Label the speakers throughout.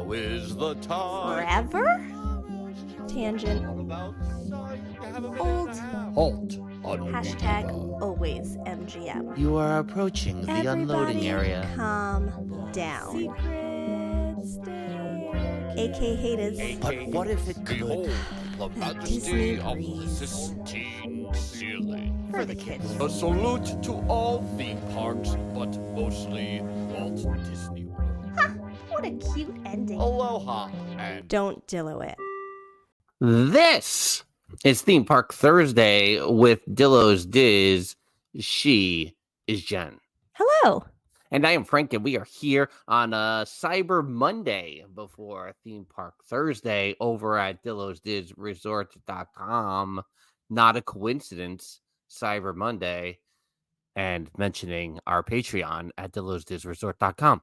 Speaker 1: Now is the time.
Speaker 2: Forever? Tangent. Old.
Speaker 1: Halt.
Speaker 2: Hashtag always MGM.
Speaker 1: You are approaching the unloading area.
Speaker 2: Calm down. AK haters.
Speaker 1: But what if it could? Behold, the
Speaker 2: Disney
Speaker 1: majesty of the
Speaker 2: breeze.
Speaker 1: Sistine Ceiling.
Speaker 2: For the kids.
Speaker 1: A salute to all theme parks, but mostly Walt Disney World.
Speaker 2: What a cute ending.
Speaker 1: Aloha and
Speaker 2: Don't Dillo it.
Speaker 3: This is Theme Park Thursday with Dillo's Diz. She is Jen.
Speaker 2: Hello.
Speaker 3: And I am Frank, and we are here on Cyber Monday before Theme Park Thursday over at DillosDizResort.com. Not a coincidence, Cyber Monday, and mentioning our Patreon at DillosDizResort.com.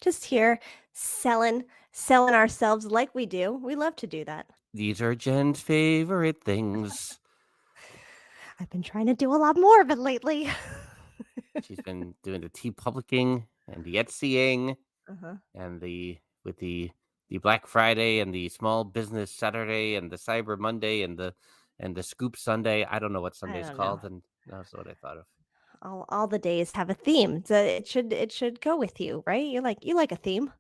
Speaker 2: Just here selling ourselves like we do. We love to do that.
Speaker 3: These are Jen's favorite things.
Speaker 2: I've been trying to do a lot more of it lately.
Speaker 3: She's been doing the T-Publicing and the Etsying
Speaker 2: Uh-huh.
Speaker 3: and the Black Friday and the Small Business Saturday and the Cyber Monday and the Scoop Sunday. I don't know what Sunday's
Speaker 2: don't
Speaker 3: called,
Speaker 2: know.
Speaker 3: and that's what I thought of.
Speaker 2: All the days have a theme. So it should go with you, right? You like a theme.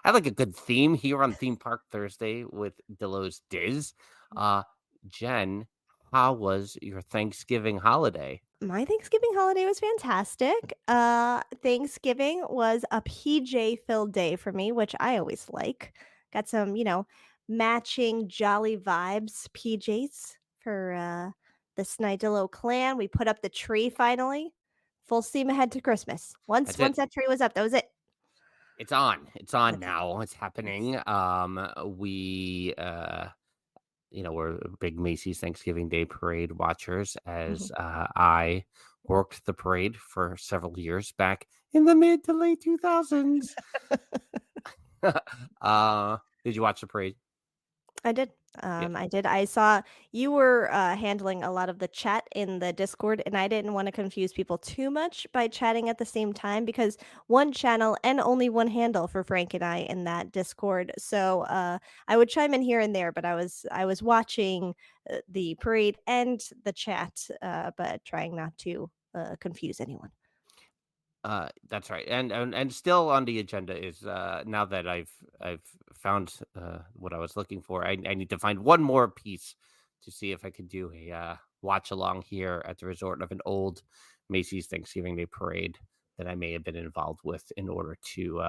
Speaker 3: I like a good theme here on Theme Park Thursday with Dillo's Diz. Jen, how was your Thanksgiving holiday?
Speaker 2: My Thanksgiving holiday was fantastic. Thanksgiving was a PJ-filled day for me, which I always like. Got some, matching jolly vibes PJs for the Snidillo clan. We put up the tree finally. Full steam ahead to Christmas. Once that tree was up, that was it.
Speaker 3: It's on. It's on
Speaker 2: That's
Speaker 3: now. It's happening. We're big Macy's Thanksgiving Day Parade watchers, as I worked the parade for several years back in the mid to late 2000s. Did you watch the parade?
Speaker 2: I did. I did. I saw you were handling a lot of the chat in the Discord, and I didn't want to confuse people too much by chatting at the same time because one channel and only one handle for Frank and I in that Discord. So I would chime in here and there, but I was watching the parade and the chat, but trying not to confuse anyone.
Speaker 3: That's right, and still on the agenda is now that I've found what I was looking for. I need to find one more piece to see if I could do a watch along here at the resort of an old Macy's Thanksgiving Day Parade that I may have been involved with in order to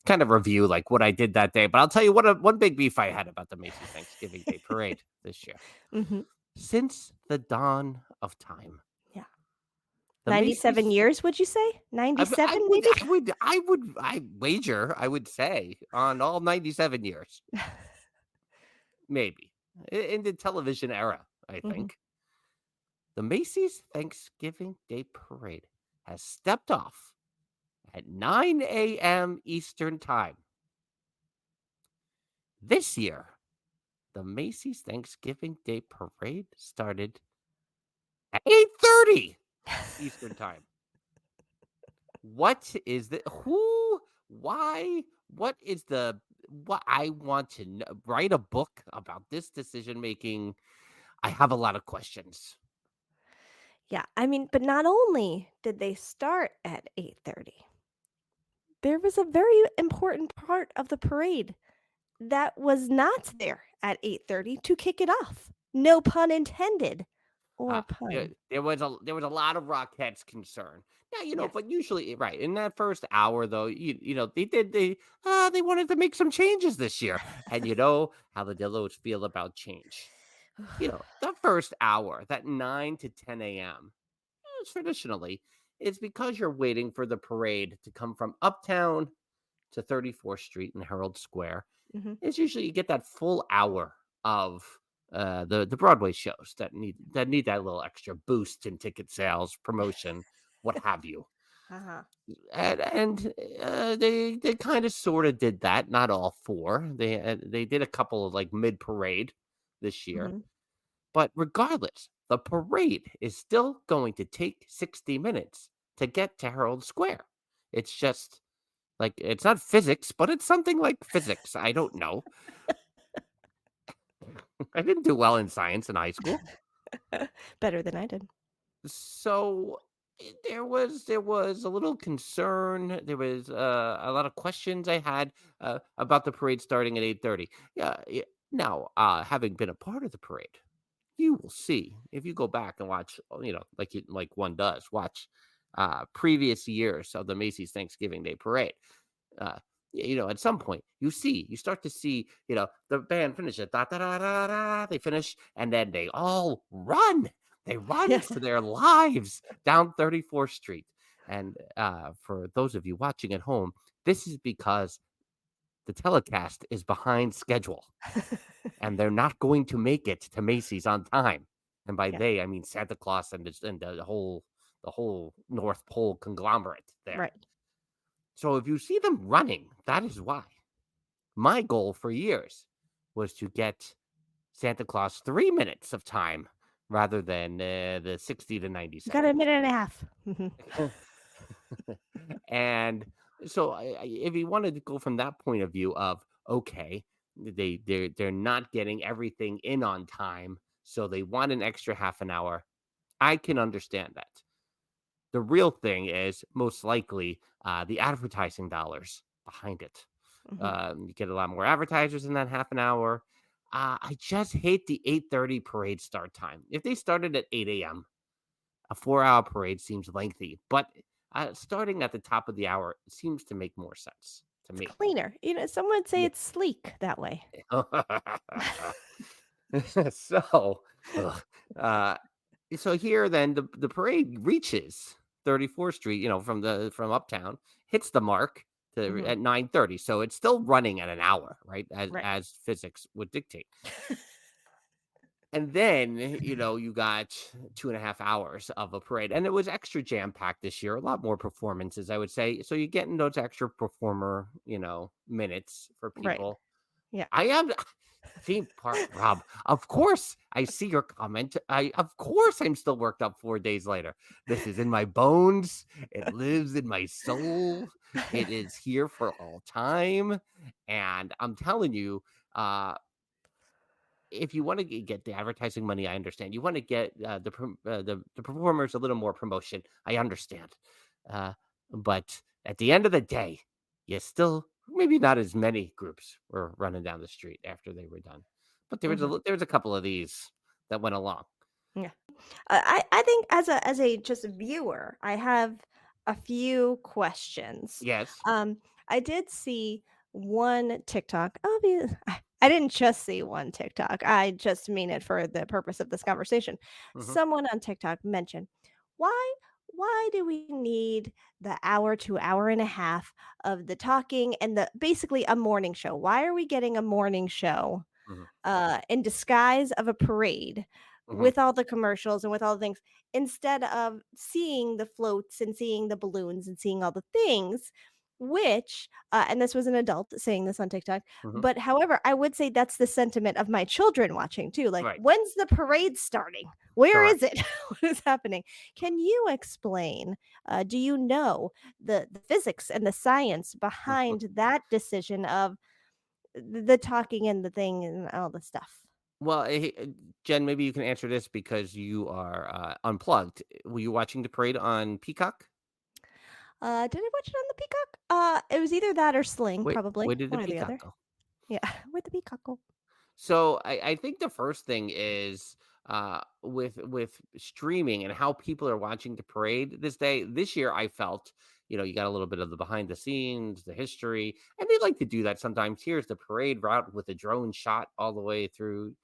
Speaker 3: kind of review like what I did that day. But I'll tell you one big beef I had about the Macy's Thanksgiving Day Parade this year. Since the dawn of time.
Speaker 2: 97 years, would you say? 97, maybe?
Speaker 3: I would say on all 97 years. Maybe. In the television era, I think. The Macy's Thanksgiving Day Parade has stepped off at 9 a.m. Eastern Time. This year, the Macy's Thanksgiving Day Parade started at 8:30. Eastern Time. What is the who? Why? What is the what? I want to know, write a book about this decision making. I have a lot of questions.
Speaker 2: Yeah, I mean, but not only did they start at 8:30, there was a very important part of the parade that was not there at 8:30 to kick it off. No pun intended. Or pun.
Speaker 3: There was a lot of Rockettes concern. Yeah, but usually, right in that first hour, though, they wanted to make some changes this year, and you know how the Dillos feel about change. The first hour, that 9 to 10 a.m. Traditionally, it's because you're waiting for the parade to come from Uptown to 34th Street and Herald Square. It's usually you get that full hour of the Broadway shows that need that little extra boost in ticket sales, promotion, what have you. And they kind of sort of did that. Not all four. They did a couple of like mid parade this year, but regardless, the parade is still going to take 60 minutes to get to Herald Square. It's just Like, it's not physics, but it's something like physics. I don't know. I didn't do well in science in high school.
Speaker 2: Better than I did.
Speaker 3: So there was a little concern. There was a lot of questions I had about the parade starting at 8:30. Yeah, yeah. Now, having been a part of the parade, you will see if you go back and watch, like one does, watch previous years of the Macy's Thanksgiving Day Parade. Uh, at some point, you start to see, the band finishes, da da da da da, they finish, and then they all run. They run
Speaker 2: Yes.
Speaker 3: for their lives down 34th Street. And for those of you watching at home, this is because the telecast is behind schedule and they're not going to make it to Macy's on time. And by
Speaker 2: Yeah.
Speaker 3: they, I mean Santa Claus and the whole North Pole conglomerate there.
Speaker 2: Right.
Speaker 3: So if you see them running, that is why. My goal for years was to get Santa Claus 3 minutes of time rather than the 60 to 90
Speaker 2: Got a
Speaker 3: seconds.
Speaker 2: minute and a half.
Speaker 3: And so if you wanted to go from that point of view of, okay, they're not getting everything in on time, so they want an extra half an hour, I can understand that. The real thing is most likely the advertising dollars behind it.
Speaker 2: Mhm.
Speaker 3: You get a lot more advertisers in that half an hour. I just hate the 8:30 parade start time. If they started at 8 a.m., a 4-hour parade seems lengthy, but starting at the top of the hour seems to make more sense to
Speaker 2: It's
Speaker 3: me.
Speaker 2: cleaner. Some would say
Speaker 3: Yeah.
Speaker 2: it's sleek that way.
Speaker 3: so, ugh, uh, so here then the parade reaches 34th Street, from uptown, hits the mark
Speaker 2: Mhm.
Speaker 3: at 9:30. So it's still running at an hour, right? As
Speaker 2: Right.
Speaker 3: as physics would dictate. And then, you got 2.5 hours of a parade. And it was extra jam-packed this year, a lot more performances, I would say. So you're getting those extra performer, minutes for
Speaker 2: Right.
Speaker 3: people.
Speaker 2: Yeah.
Speaker 3: I am theme park Rob. Of course, I see your comment. Of course I'm still worked up 4 days later. This is in my bones. It lives in my soul. It is here for all time. And I'm telling you, uh, if you want to get the advertising money, I understand. You want to get the performers a little more promotion. I understand. Uh, but at the end of the day, you still maybe not as many groups were running down the street after they were done. But
Speaker 2: Mhm.
Speaker 3: there was a couple of these that went along.
Speaker 2: Yeah. I think as a just viewer, I have a few questions.
Speaker 3: Yes.
Speaker 2: Um, I did see one TikTok. I didn't just see one TikTok. I just mean it for the purpose of this conversation.
Speaker 3: Hmm.
Speaker 2: Someone on TikTok mentioned why why do we need the hour to hour and a half of the talking and the basically a morning show? Why are we getting a morning show
Speaker 3: Hmm.
Speaker 2: in disguise of a parade
Speaker 3: Hmm.
Speaker 2: with all the commercials and with all the things instead of seeing the floats and seeing the balloons and seeing all the things which and this was an adult saying this on TikTok,
Speaker 3: Hmm.
Speaker 2: but however I would say that's the sentiment of my children watching too, like
Speaker 3: Right.
Speaker 2: when's the parade starting, where
Speaker 3: Correct.
Speaker 2: is it, what is happening? Can you explain, do you know the physics and the science behind that decision of the talking and the thing and all the stuff?
Speaker 3: Well, Jen, maybe you can answer this because you are unplugged. Were you watching the parade on Peacock?
Speaker 2: Did I watch it on the Peacock? It was either that or Sling,
Speaker 3: Wait, where
Speaker 2: probably,
Speaker 3: did the
Speaker 2: one or the
Speaker 3: Peacock
Speaker 2: other.
Speaker 3: go?
Speaker 2: Yeah, with the Peacock go.
Speaker 3: So I think the first thing is with streaming and how people are watching the parade this year. I felt, you got a little bit of the behind the scenes, the history, and they like to do that sometimes. Here's the parade route with a drone shot all the way through.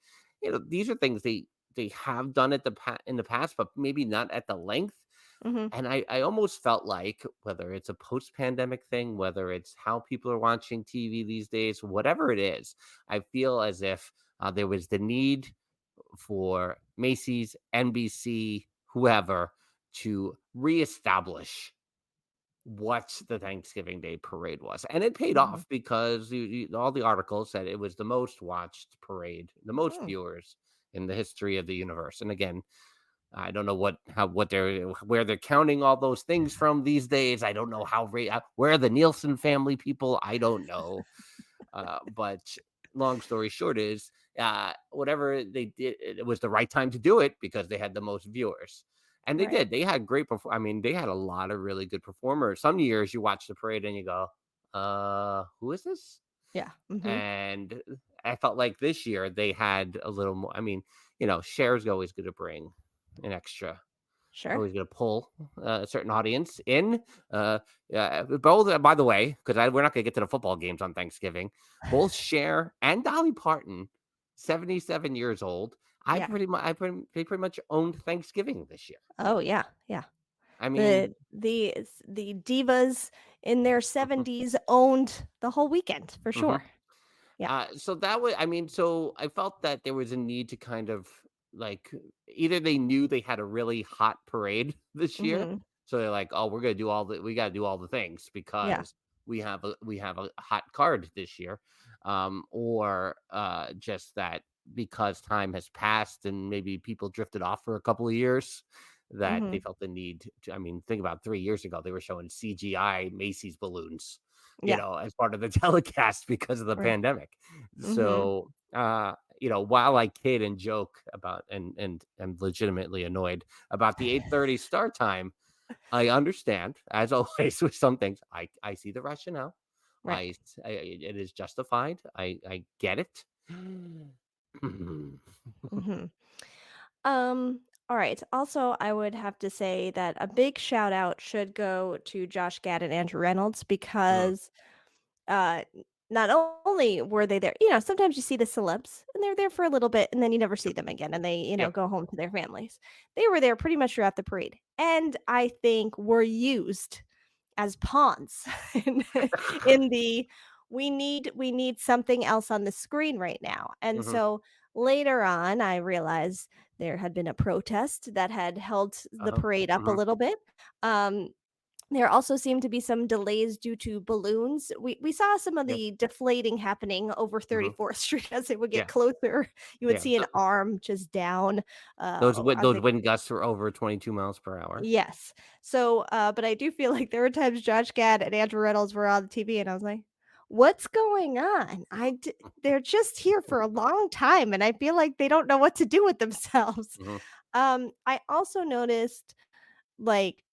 Speaker 3: These are things they have done in the past, but maybe not at the length.
Speaker 2: Mhm.
Speaker 3: And I almost felt like whether it's a post-pandemic thing, whether it's how people are watching TV these days, whatever it is, I feel as if there was the need for Macy's, NBC, whoever, to reestablish what the Thanksgiving Day parade was. And it paid
Speaker 2: Mhm.
Speaker 3: off because all the articles said it was the most watched parade, the most
Speaker 2: Mm.
Speaker 3: viewers in the history of the universe. And again, I don't know where they're counting all those things from these days. I don't know where are the Nielsen family people. I don't know. But long story short is whatever they did, it was the right time to do it because they had the most viewers. And they
Speaker 2: Right.
Speaker 3: did. They had I mean, they had a lot of really good performers. Some years you watch the parade and you go, who is this?
Speaker 2: Yeah. Mhm.
Speaker 3: And I felt like this year they had a little more. I mean, Cher's always going to bring an extra,
Speaker 2: Sure.
Speaker 3: always going to pull a certain audience in. Both, by the way, because we're not going to get to the football games on Thanksgiving. Both Cher and Dolly Parton, 77 years old.
Speaker 2: Yeah.
Speaker 3: They pretty much owned Thanksgiving this year.
Speaker 2: Oh, yeah. Yeah.
Speaker 3: I mean,
Speaker 2: The divas in their 70s owned the whole weekend for
Speaker 3: mhm.
Speaker 2: sure. Yeah.
Speaker 3: So that was, I mean, so I felt that there was a need to kind of like either they knew they had a really hot parade this year,
Speaker 2: Mhm.
Speaker 3: so they're like, oh, we got to do all the things
Speaker 2: Yeah.
Speaker 3: because we have a hot card this year, or just that because time has passed and maybe people drifted off for a couple of years. That they
Speaker 2: Mhm.
Speaker 3: felt the need to, I mean, think about 3 years ago, they were showing CGI Macy's balloons
Speaker 2: Yeah.
Speaker 3: as part of the telecast because of the
Speaker 2: Right.
Speaker 3: pandemic.
Speaker 2: Mhm.
Speaker 3: So, while I kid and joke about and am legitimately annoyed about the 8:30 start time, I understand, as always with some things. I see the rationale.
Speaker 2: Right.
Speaker 3: It is justified. I get it.
Speaker 2: Mhm. All right. Also, I would have to say that a big shout out should go to Josh Gad and Andrew Reynolds
Speaker 3: Mm,
Speaker 2: because uh not only were they there, sometimes you see the celebs and they're there for a little bit and then you never see
Speaker 3: yep,
Speaker 2: them again and they,
Speaker 3: yep.
Speaker 2: go home to their families. They were there pretty much throughout the parade. And I think were used as pawns in, in the we need something else on the screen right now. And
Speaker 3: Hmm.
Speaker 2: so later on I realized there had been a protest that had held the
Speaker 3: Uh-huh.
Speaker 2: parade up a
Speaker 3: Hmm.
Speaker 2: little bit. Um there also seemed to be some delays due to balloons. We saw some of
Speaker 3: Yep.
Speaker 2: the deflating happening over
Speaker 3: Hmm.
Speaker 2: 34th Street as it would get
Speaker 3: Yeah.
Speaker 2: closer. You would
Speaker 3: Yeah.
Speaker 2: see an arm just down. I
Speaker 3: Those
Speaker 2: think
Speaker 3: wind gusts were over 22 miles per hour.
Speaker 2: yes. So, but I do feel like there were times Josh Gad and Andrew Reynolds were on the TV, and I was like, "What's going on? They're just here for a long time, and I feel like they don't know what to do with themselves."
Speaker 3: Hmm.
Speaker 2: I also noticed like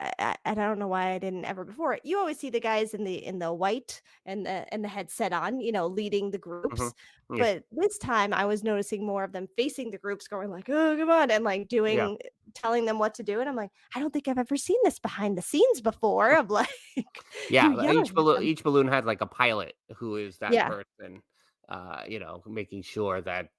Speaker 2: I don't know why I didn't ever before. You always see the guys in the white and the headset on, leading the
Speaker 3: Hmm.
Speaker 2: groups.
Speaker 3: Yeah.
Speaker 2: But this time I was noticing more of them facing the groups, going like, "Oh, come on," and like
Speaker 3: Yeah.
Speaker 2: telling them what to do. And I'm like, I don't think I've ever seen this behind the scenes before. Of like you
Speaker 3: Yeah,
Speaker 2: yelling at them.
Speaker 3: each balloon had like a pilot who is that
Speaker 2: Yeah.
Speaker 3: person, making sure that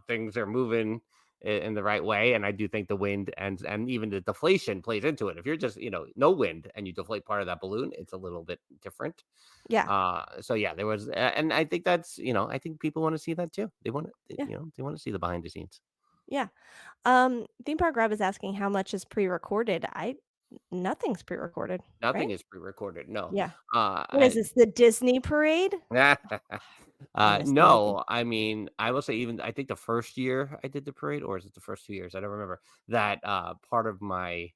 Speaker 3: things are moving in the right way. And I do think the wind and even the deflation plays into it. If you're just no wind and you deflate part of that balloon, it's a little bit different.
Speaker 2: Yeah.
Speaker 3: So yeah, there was, and I think that's I think people want to see that too. They want to
Speaker 2: Yeah.
Speaker 3: they want to see the behind the scenes.
Speaker 2: Yeah. Theme Park Rob is asking how much is pre-recorded. I Nothing's pre-recorded,
Speaker 3: Nothing
Speaker 2: right?
Speaker 3: is pre-recorded. No.
Speaker 2: Yeah. What is
Speaker 3: I,
Speaker 2: this? The Disney parade? Goodness, amazing.
Speaker 3: No, I mean, I will say even I think the first year I did the parade, or is it the first 2 years? I don't remember. That part of my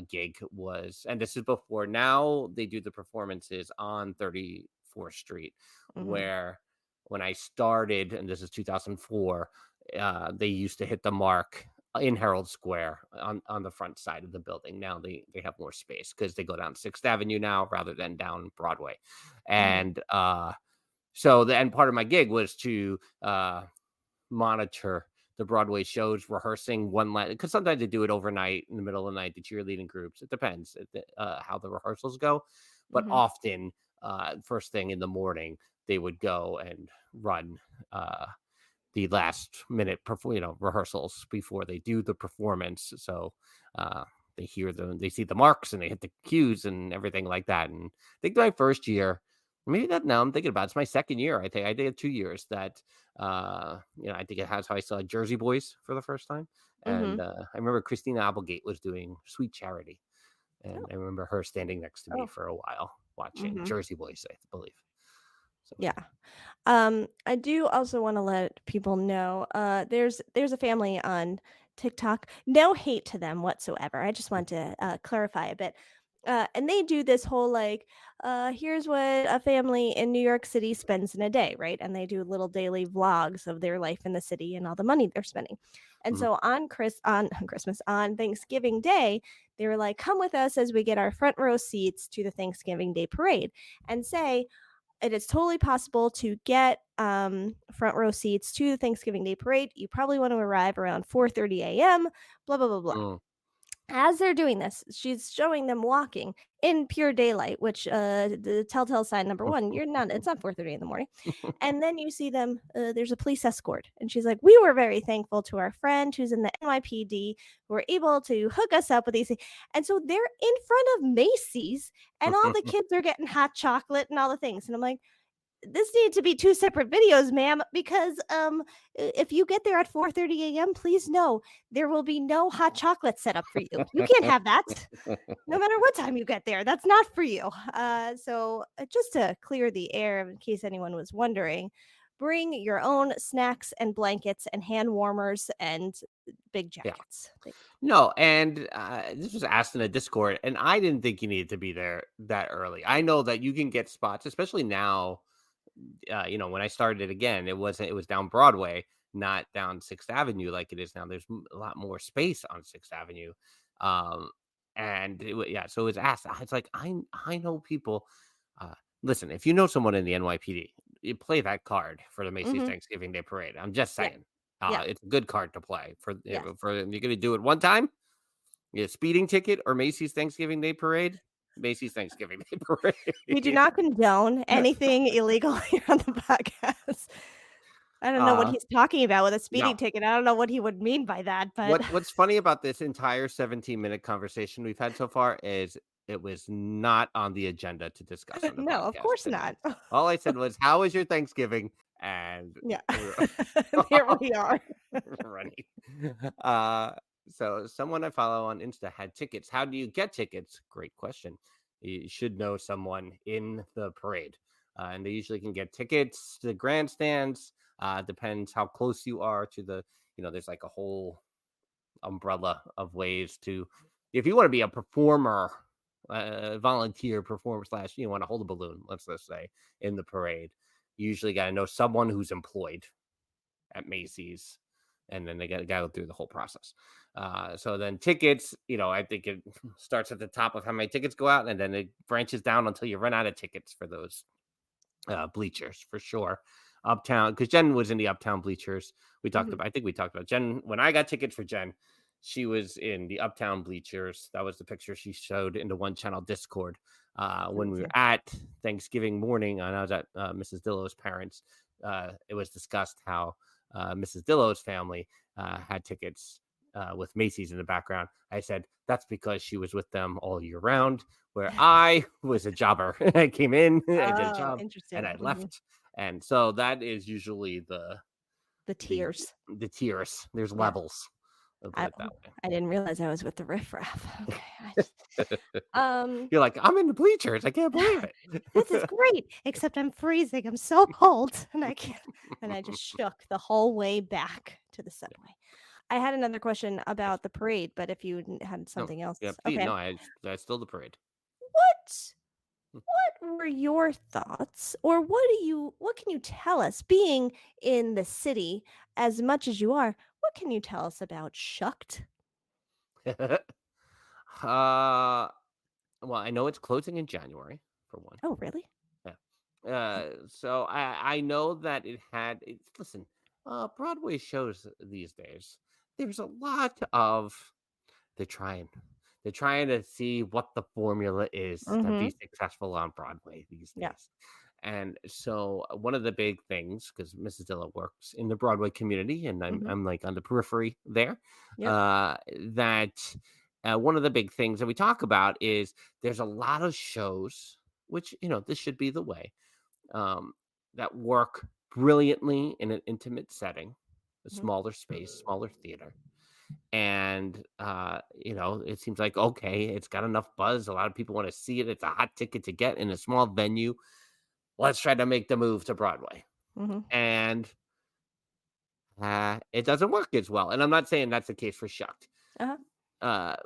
Speaker 3: gig was, and this is before now they do the performances on 34th Street,
Speaker 2: Mhm.
Speaker 3: where when I started, and this is 2004, they used to hit the mark in Herald Square on the front side of the building. Now they have more space because they go down Sixth Avenue now rather than down Broadway,
Speaker 2: Mhm.
Speaker 3: and so the and part of my gig was to monitor the Broadway shows, rehearsing one line because sometimes they do it overnight in the middle of the night. The cheerleading groups, it depends how the rehearsals go, but
Speaker 2: Mhm.
Speaker 3: often first thing in the morning they would go and run uh, the last minute rehearsals before they do the performance. So uh, they hear them, they see the marks, and they hit the cues and everything like that. And I think my first year, maybe that now I'm thinking about it's my second year. I think I did 2 years that I think it has how I saw Jersey Boys for the first time. And
Speaker 2: Mhm.
Speaker 3: I remember Christina Applegate was doing Sweet Charity. And
Speaker 2: Oh.
Speaker 3: I remember her standing next to me
Speaker 2: Oh.
Speaker 3: for a while watching
Speaker 2: Mhm.
Speaker 3: Jersey Boys, I believe. So
Speaker 2: Yeah. I do also want to let people know. There's a family on TikTok. No hate to them whatsoever. I just want to clarify a bit. And they do this whole like, here's what a family in New York City spends in a day, right? And they do little daily vlogs of their life in the city and all the money they're spending. And
Speaker 3: Mhm.
Speaker 2: so on Christmas, on Thanksgiving Day, they were like, come with us as we get our front row seats to the Thanksgiving Day parade, and say, it is totally possible to get front row seats to the Thanksgiving Day parade. You probably want to arrive around 4:30 a.m. Blah blah blah blah.
Speaker 3: Mm.
Speaker 2: As they're doing this, she's showing them walking in pure daylight, which the telltale sign number one, you're not. It's not 4:30 in the morning. And then you see them. There's a police escort, and she's like, "We were very thankful to our friend who's in the NYPD who were able to hook us up with these." And so they're in front of Macy's, and all the kids are getting hot chocolate and all the things. And I'm like, this needs to be two separate videos, ma'am, because if you get there at 4:30 a.m., please know there will be no hot chocolate set up for you. You can't have that. No matter what time you get there, that's not for you. So just to clear the air, in case anyone was wondering, bring your own snacks and blankets and hand warmers and big
Speaker 3: Yeah.
Speaker 2: jackets. Thank
Speaker 3: No, and this was asked in a Discord, and I didn't think you needed to be there that early. I know that you can get spots, especially now. When I started again, it was down Broadway, not down Sixth Avenue like it is now. There's a lot more space on Sixth Avenue, um, and so it was asked. It's like I know people. Uh, Listen, if you know someone in the NYPD, you play that card for the
Speaker 2: you.
Speaker 3: Macy's Thanksgiving Day Parade. I'm just
Speaker 2: Yeah,
Speaker 3: saying,
Speaker 2: yeah,
Speaker 3: it's a good card to play
Speaker 2: yes.
Speaker 3: for you're gonna do it one time. Yeah, speeding ticket or Macy's Thanksgiving Day Parade. Macy's Thanksgiving Day
Speaker 2: We do
Speaker 3: Parade.
Speaker 2: not condone anything illegal here on the podcast. I don't know what
Speaker 3: uh
Speaker 2: he's talking about with a
Speaker 3: no.
Speaker 2: speeding ticket. I don't know what he would mean by that, but
Speaker 3: What's funny about this entire 17-minute conversation we've had so far is it was not on the agenda to discuss on the
Speaker 2: no, of
Speaker 3: podcast
Speaker 2: course
Speaker 3: today.
Speaker 2: not.
Speaker 3: All I said was, "How was your Thanksgiving?" And
Speaker 2: Yeah.
Speaker 3: we're
Speaker 2: Here we are.
Speaker 3: running. Uh, so someone I follow on Insta had tickets. How do you get tickets? Great question. You should know someone in the parade, and they usually can get tickets to the grandstands. Depends how close you are to the. There's like a whole umbrella of ways to if you want to be a performer, volunteer performer slash want to hold a balloon, let's just say, in the parade, you usually got to know someone who's employed at Macy's, and then they got to go through the whole process. So then tickets, I think it starts at the top of how many tickets go out, and then it branches down until you run out of tickets for those bleachers for sure. Uptown, because Jen was in the Uptown bleachers.
Speaker 2: Mhm.
Speaker 3: I think we talked about Jen when I got tickets for Jen. She was in the Uptown bleachers. That was the picture she showed in the one channel Discord when we were
Speaker 2: Amazing.
Speaker 3: at Thanksgiving morning. And I was at Mrs. Dillo's parents. It was discussed how Mrs. Dillo's family had tickets with Macy's in the background. I said that's because she was with them all year round, where I was a jobber. I came in, I did a
Speaker 2: Oh,
Speaker 3: job, and
Speaker 2: interesting.
Speaker 3: I
Speaker 2: Mhm.
Speaker 3: left. And so that is usually
Speaker 2: The
Speaker 3: the
Speaker 2: tears.
Speaker 3: the tiers. There's
Speaker 2: Yeah.
Speaker 3: levels. I'll put
Speaker 2: I
Speaker 3: it that
Speaker 2: I didn't realize I was with the riffraff. Okay.
Speaker 3: way.
Speaker 2: Um,
Speaker 3: You're like, I'm in the bleachers. I can't believe
Speaker 2: this is
Speaker 3: it.
Speaker 2: great, except I'm freezing. I'm so cold, and I can't. And I just shook the whole way back to the subway. I had another question about the parade, but if you had
Speaker 3: No,
Speaker 2: something else,
Speaker 3: yeah, please.
Speaker 2: okay.
Speaker 3: No, I still the parade.
Speaker 2: What what were your thoughts, or what can you tell us, being in the city as much as you are, what can you tell us about Shucked?
Speaker 3: uh, well, I know it's closing in January for one.
Speaker 2: Oh, really?
Speaker 3: Yeah. So I know that listen, Broadway shows these days. There's a lot of they're trying. They're trying to see what the formula is to be
Speaker 2: Mhm.
Speaker 3: successful on Broadway these
Speaker 2: Yeah.
Speaker 3: days. And so one of the big things, because Mrs. Dilla works in the Broadway community, and I'm
Speaker 2: Mhm.
Speaker 3: I'm like on the periphery there,
Speaker 2: Yep.
Speaker 3: that one of the big things that we talk about is there's a lot of shows, which this should be the way, um, that work brilliantly in an intimate setting, a
Speaker 2: Mhm.
Speaker 3: smaller space, smaller theater. And it seems like okay, it's got enough buzz. A lot of people want to see it. It's a hot ticket to get in a small venue. Let's try to make the move to Broadway.
Speaker 2: Mhm.
Speaker 3: And it doesn't work as well. And I'm not saying that's the case for Shucked.
Speaker 2: Uh-huh.
Speaker 3: Uh,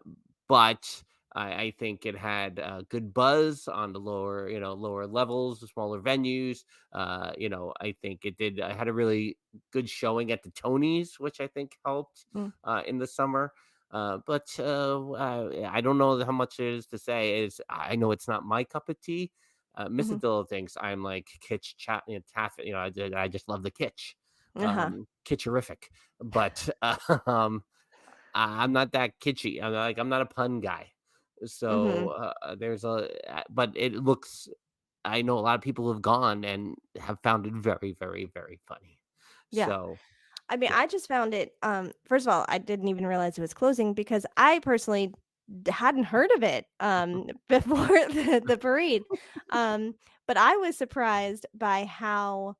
Speaker 3: but I think it had good buzz on the lower levels, the smaller venues. I think it did. I had a really good showing at the Tonys, which I think helped
Speaker 2: Mm.
Speaker 3: in the summer. But I don't know how much it is to say. Is I know it's not my cup of tea. Mr.
Speaker 2: Mhm.
Speaker 3: Dillo thinks I'm like kitsch chat, taff. I just love the kitsch,
Speaker 2: Uh-huh.
Speaker 3: kitscherific. But I'm not that kitschy. I'm not a pun guy. So
Speaker 2: Mhm.
Speaker 3: but it looks. I know a lot of people have gone and have found it very, very, very funny.
Speaker 2: Yeah.
Speaker 3: So
Speaker 2: I mean,
Speaker 3: yeah.
Speaker 2: I just found it, first of all, I didn't even realize it was closing because I personally hadn't heard of it, before the parade. Um, but I was surprised by how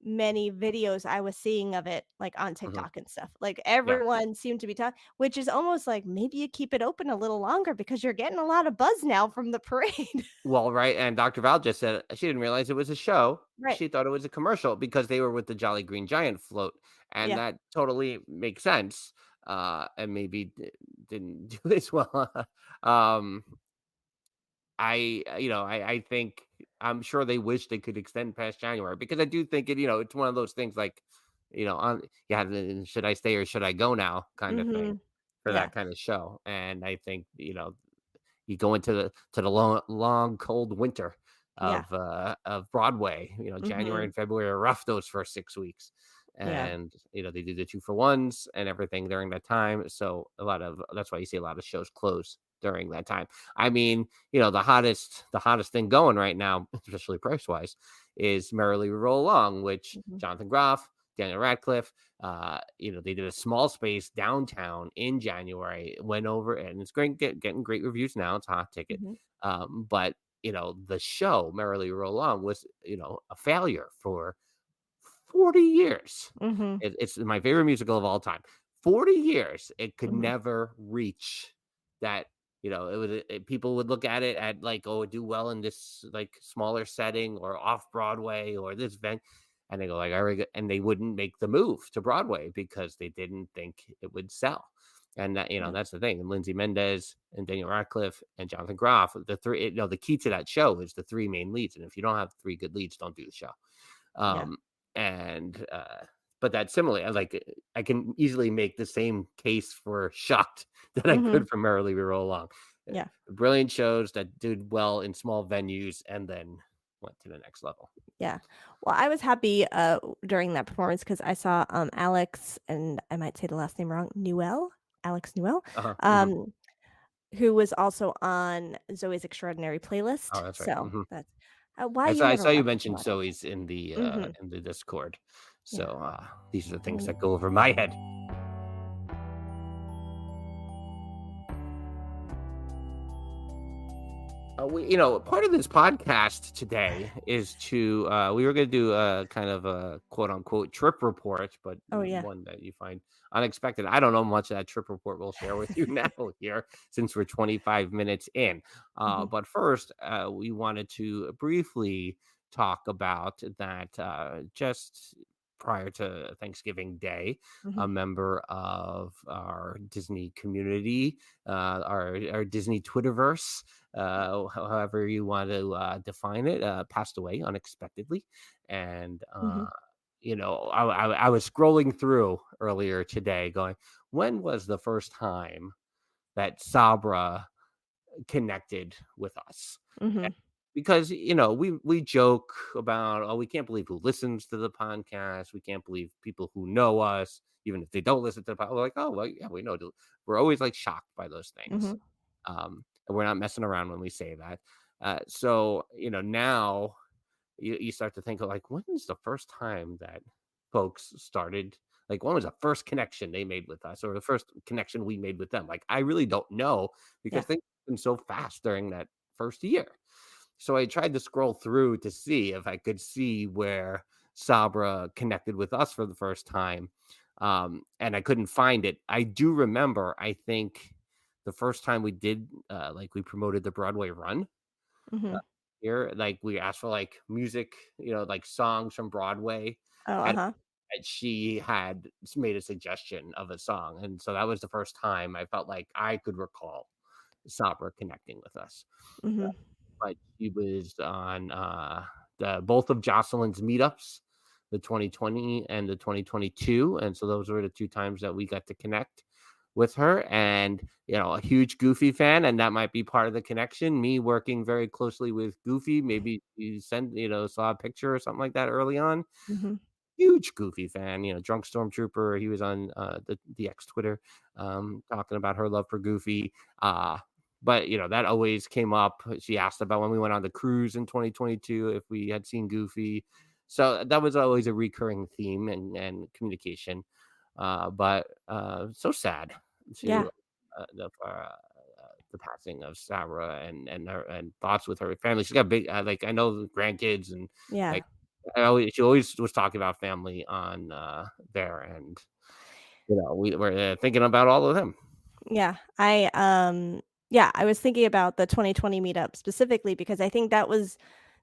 Speaker 2: many videos I was seeing of it, like, on
Speaker 3: Mhm.
Speaker 2: TikTok and stuff. Like,
Speaker 3: Yeah.
Speaker 2: everyone seemed to be talking, which is almost like maybe you keep it open a little longer because you're getting a lot of buzz now from the parade.
Speaker 3: Well, right, and Dr. Val just said she didn't realize it was a show.
Speaker 2: Right.
Speaker 3: She thought it was a commercial because they were with the Jolly Green Giant float, and
Speaker 2: Yeah.
Speaker 3: that totally makes sense. And maybe didn't do as well. um, I think I'm sure they wish they could extend past January because I do think it's one of those things like, on yeah, should I stay or should I go now kind of thing
Speaker 2: Mhm.
Speaker 3: for
Speaker 2: Yeah.
Speaker 3: that kind of show. And I think, you go into the long, long, cold winter
Speaker 2: Yeah.
Speaker 3: of Broadway. January
Speaker 2: Mhm.
Speaker 3: and February are rough those first 6 weeks,
Speaker 2: Yeah.
Speaker 3: and they do the 2-for-1s and everything during that time. So that's why you see a lot of shows close during that time. I mean, the hottest thing going right now, especially price wise, is Merrily We Roll Along, which
Speaker 2: Mhm.
Speaker 3: Jonathan Groff, Daniel Radcliffe, they did a small space downtown in January, went over, and it's great, getting great reviews now. It's a hot ticket.
Speaker 2: Mhm.
Speaker 3: But the show Merrily Roll Along was, a failure for 40 years.
Speaker 2: Mhm.
Speaker 3: It's my favorite musical of all time. 40 years, it could
Speaker 2: Mhm.
Speaker 3: never reach that. It would people would look at it at like, oh, it do well in this like smaller setting or off Broadway or this event, and they go like, all right, and they wouldn't make the move to Broadway because they didn't think it would sell. And
Speaker 2: Yeah.
Speaker 3: that's the thing. And Lindsay Mendez and Daniel Radcliffe and Jonathan Groff, the three, the key to that show is the three main leads. And if you don't have three good leads, don't do the show.
Speaker 2: Yeah.
Speaker 3: Um, and but that's similar. I can easily make the same case for Shocked that I
Speaker 2: Mhm.
Speaker 3: could for Merrily We Roll Along.
Speaker 2: Yeah.
Speaker 3: Brilliant shows that did well in small venues and then went to the next level.
Speaker 2: Yeah. Well, I was happy, during that performance because I saw, Alex, and I might say the last name wrong, Newell? Alex Newell,
Speaker 3: Uh-huh. Hmm.
Speaker 2: um, who was also on Zoe's Extraordinary
Speaker 3: Oh,
Speaker 2: Playlist,
Speaker 3: that's right.
Speaker 2: so
Speaker 3: Hmm.
Speaker 2: that's, why
Speaker 3: I
Speaker 2: you
Speaker 3: saw I
Speaker 2: never
Speaker 3: saw you
Speaker 2: watch
Speaker 3: mention
Speaker 2: Melodic.
Speaker 3: Zoe's in
Speaker 2: Mhm.
Speaker 3: the Discord. So
Speaker 2: Yeah.
Speaker 3: these are the things that go over my head. Part of this podcast today is to we were going to do a kind of a quote unquote trip report, but
Speaker 2: Oh, yeah.
Speaker 3: one that you find unexpected. I don't know much of that trip report we'll share with you now here since we're 25 minutes in.
Speaker 2: Mhm.
Speaker 3: But first, we wanted to briefly talk about that just prior to Thanksgiving Day,
Speaker 2: Mhm.
Speaker 3: a member of our Disney community, our Disney Twitterverse, however you want to define it, passed away unexpectedly. And,
Speaker 2: Mhm.
Speaker 3: I was scrolling through earlier today going, when was the first time that Sabra connected with us?
Speaker 2: Mhm.
Speaker 3: Because we joke about, oh, we can't believe who listens to the podcast, we can't believe people who know us even if they don't listen to the podcast. We're like, oh well, yeah, we know. We're always like shocked by those things.
Speaker 2: Mhm.
Speaker 3: And we're not messing around when we say that. So now you start to think of like, when was the first time that folks started, like when was the first connection they made with us or the first connection we made with them? Like I really don't know because
Speaker 2: Yeah.
Speaker 3: things have been so fast during that first year. So I tried to scroll through to see if I could see where Sabra connected with us for the first time. And I couldn't find it. I do remember, I think the first time we did, like we promoted the Broadway run uh,
Speaker 2: Mhm.
Speaker 3: here, like we asked for like music, like songs from Broadway.
Speaker 2: Oh,
Speaker 3: And
Speaker 2: uh-huh.
Speaker 3: and she had made a suggestion of a song, and so that was the first time I felt like I could recall Sabra connecting with us.
Speaker 2: Hmm.
Speaker 3: But she was on the both of Jocelyn's meetups, the 2020 and the 2022, and so those were the two times that we got to connect with her. And a huge Goofy fan, and that might be part of the connection. Me working very closely with Goofy, maybe you saw a picture or something like that early on.
Speaker 2: Hmm.
Speaker 3: Huge Goofy fan, drunk stormtrooper. He was on the X Twitter, talking about her love for Goofy. But that always came up. She asked about when we went on the cruise in 2022 if we had seen Goofy. So that was always a recurring theme and communication. But so sad
Speaker 2: Yeah.
Speaker 3: to the passing of Sarah, and her, and thoughts with her family. She's got big, like, I know grandkids, and
Speaker 2: Yeah.
Speaker 3: like she always was talking about family on there, and we were thinking about all of them.
Speaker 2: Yeah. I was thinking about the 2020 meetup specifically because I think that was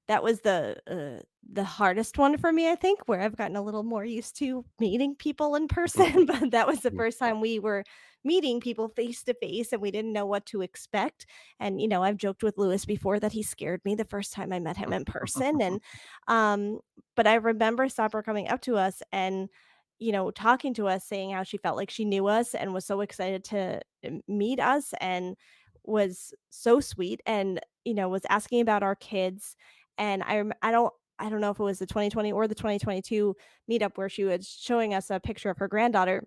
Speaker 2: the hardest one for me, I think, where I've gotten a little more used to meeting people in person, but that was the first time we were meeting people face to face and we didn't know what to expect. And, I've joked with Lewis before that he scared me the first time I met him in person. And um, but I remember Sabra coming up to us and talking to us, saying how she felt like she knew us and was so excited to meet us and was so sweet and was asking about our kids. And I don't know if it was the 2020 or the 2022 meetup where she was showing us a picture of her granddaughter,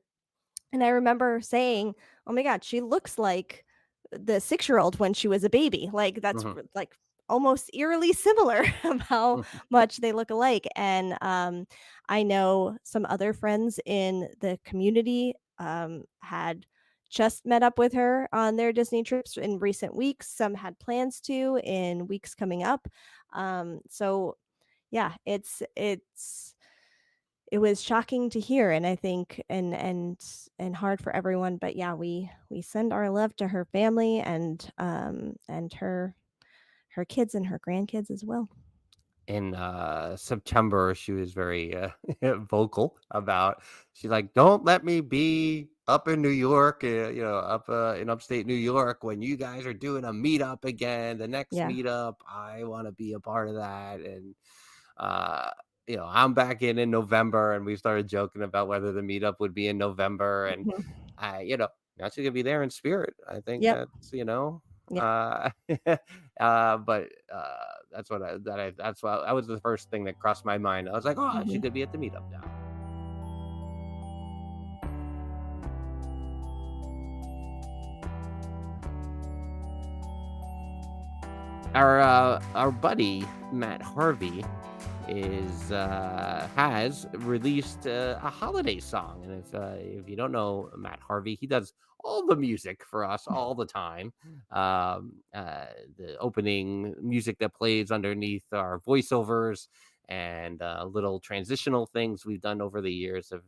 Speaker 2: and I remember saying, "Oh my god, she looks like the 6-year-old when she was a baby." Like, that's
Speaker 3: Mhm.
Speaker 2: like almost eerily similar of how
Speaker 3: Mhm.
Speaker 2: much they look alike. And I know some other friends in the community had just met up with her on their Disney trips in recent weeks. Some had plans to in weeks coming up. So yeah, it was shocking to hear, and I think and hard for everyone, but yeah, we send our love to her family and her kids and her grandkids as well.
Speaker 3: In September, she was very vocal about. She's like, "Don't let me be up in New York, up in upstate New York when you guys are doing a meetup again. The next
Speaker 2: Yeah.
Speaker 3: meetup, I want to be a part of that." And uh, I'm back in November, and we started joking about whether the meetup would be in November, and
Speaker 2: Mhm.
Speaker 3: I, now she's gonna be there in spirit. I think
Speaker 2: Yep.
Speaker 3: that's
Speaker 2: Yeah.
Speaker 3: uh, but that's why that was the first thing that crossed my mind. I was like, oh, she
Speaker 2: Mhm.
Speaker 3: could be at the meetup now. Our buddy Matt Harvey has released a holiday song, and if you don't know Matt Harvey, he does all the music for us all the time. The opening music that plays underneath our voiceovers, and little transitional things we've done over the years have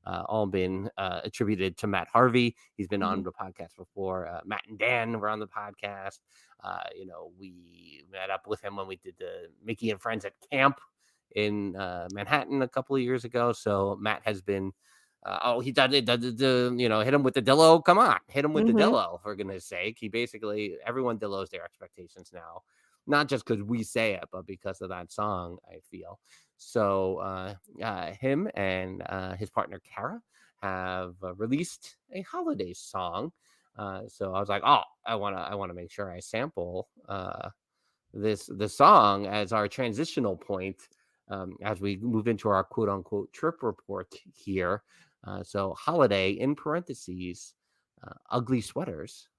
Speaker 3: all been attributed to Matt Harvey. He's been on
Speaker 2: Mhm.
Speaker 3: the podcast before. Matt and Dan were on the podcast. We met up with him when we did the Mickey and Friends at Camp in Manhattan a couple of years ago. So Matt has been, he did it, hit him with the Dillo. Come on, hit him with the
Speaker 2: Mhm.
Speaker 3: Dillo, for goodness sake. He basically, everyone Dillos their expectations now, not just because we say it, but because of that song, I feel. So him and his partner Kara have released a holiday song. So I was like, oh, I want to make sure I sample the song as our transitional point, as we move into our quote unquote trip report here. So holiday in parentheses, ugly sweaters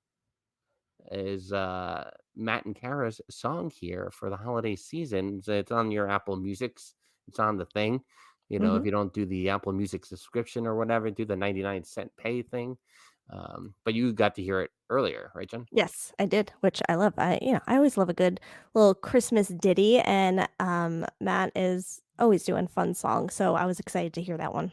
Speaker 3: is Matt and Kara's song here for the holiday season. So it's on your Apple Music's. It's on the thing. If
Speaker 2: Mhm.
Speaker 3: you don't do the Apple Music subscription or whatever, do the 99-cent pay thing. But you got to hear it earlier, right, Jen?
Speaker 2: Yes, I did, which I love. I always love a good little Christmas ditty, and Matt is always doing fun songs, so I was excited to hear that one.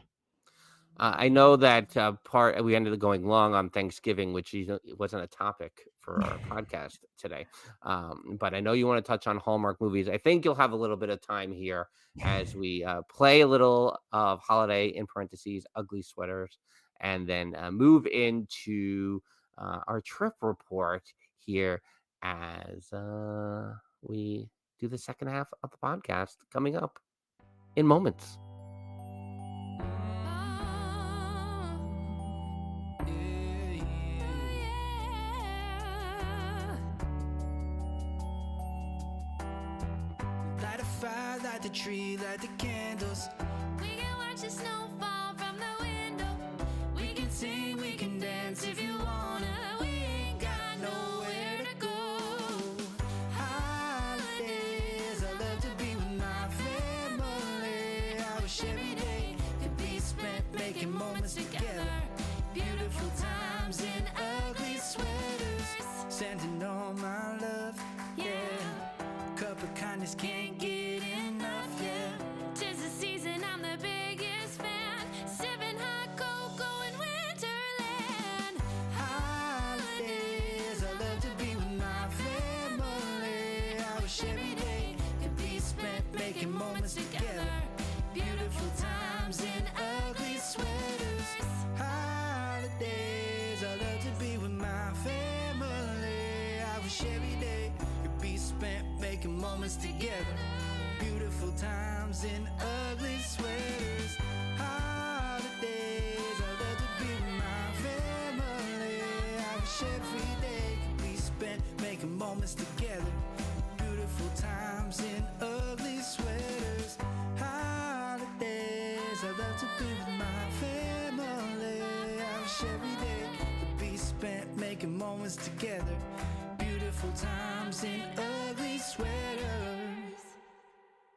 Speaker 3: I know that part we ended up going long on Thanksgiving, which it wasn't a topic for our podcast today. But I know you want to touch on Hallmark movies. I think you'll have a little bit of time here as we play a little of holiday in parentheses ugly sweaters, and then move into our trip report here as we do the second half of the podcast coming up in moments.
Speaker 4: Light a fire, light the tree, light the candles. We can watch the snow fall from the window. We can sing, we can dance if you wanna. We ain't got nowhere to go. Holidays, I love to be with my family. I wish every day could be spent making moments together. Beautiful times in ugly sweaters. Sending all my love, yeah. Cup of kindness can't get enough, yeah. 'Tis the season, I'm the biggest fan. Sipping hot cocoa in Winterland. Holidays, I love to be with my family. I wish every day could be spent making moments together. Beautiful times in ugly sweaters. Holidays, I love to be with my family. I wish every day could be spent making moments together. Beautiful times in ugly sweaters. Holidays, I love to be with my family. I wish every day could be spent making moments together. Beautiful times in ugly sweaters. Holidays, I love to be with my family. I wish every day could be spent making moments together. Beautiful times in ugly sweaters.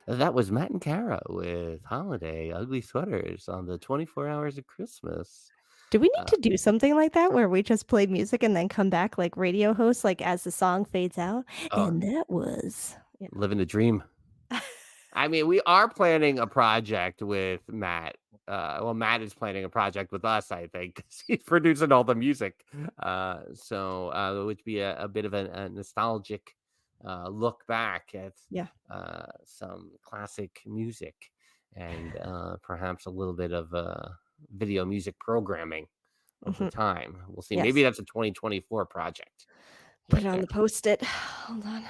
Speaker 3: That was Matt and Kara with Holiday Ugly Sweaters on the 24 Hours of Christmas.
Speaker 2: Do we need to do something like that where we just play music and then come back like radio hosts, like as the song fades out?
Speaker 3: Oh.
Speaker 2: And that was
Speaker 3: Living the dream. I mean, we are planning a project with Matt. Well, Matt is planning a project with us, I think, 'cause he's producing all the music. So it would be a bit of a nostalgic look back at some classic music and perhaps a little bit of video music programming over time. We'll see.
Speaker 2: Yes.
Speaker 3: Maybe that's a 2024 project.
Speaker 2: Put it on the Post-it. Hold on.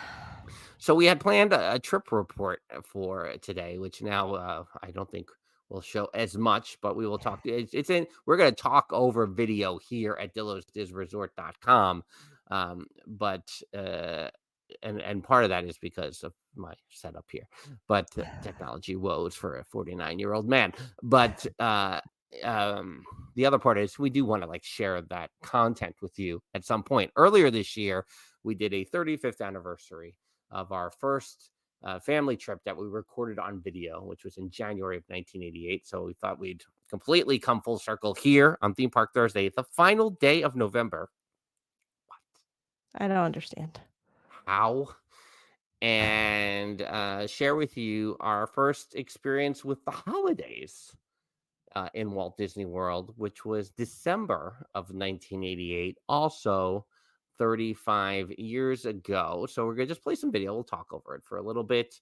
Speaker 3: So we had planned a trip report for today, which now I don't think will show as much, but we will talk. It's in. We're going to talk over video here at DillosDisResort.com. But and part of that is because of my setup here, but technology woes for a 49-year-old man. But the other part is we do want to like share that content with you at some point. Earlier this year, we did a 35th anniversary of our first family trip that we recorded on video, which was in January of 1988. So we thought we'd completely come full circle here on Theme Park Thursday, the final day of November. What?
Speaker 2: I don't understand.
Speaker 3: How? And share with you our first experience with the holidays in Walt Disney World, which was December of 1988. Also 35 years ago. So we're going to just play some video. We'll talk over it for a little bit.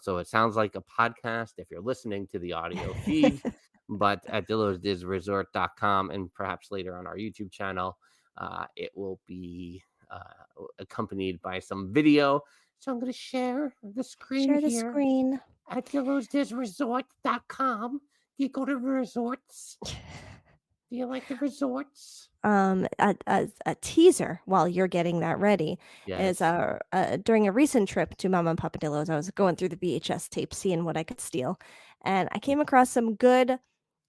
Speaker 3: So it sounds like a podcast if you're listening to the audio feed, but at DillosDisResort.com and perhaps later on our YouTube channel, it will be accompanied by some video. So I'm going to share the screen
Speaker 2: Share the
Speaker 3: here
Speaker 2: screen.
Speaker 3: at DillosDisResort.com. Do you go to resorts? Do you like the resorts?
Speaker 2: A teaser while you're getting that ready is
Speaker 3: Yes.
Speaker 2: during a recent trip to Mama and Papa Dillo's, I was going through the VHS tape, seeing what I could steal, and I came across some good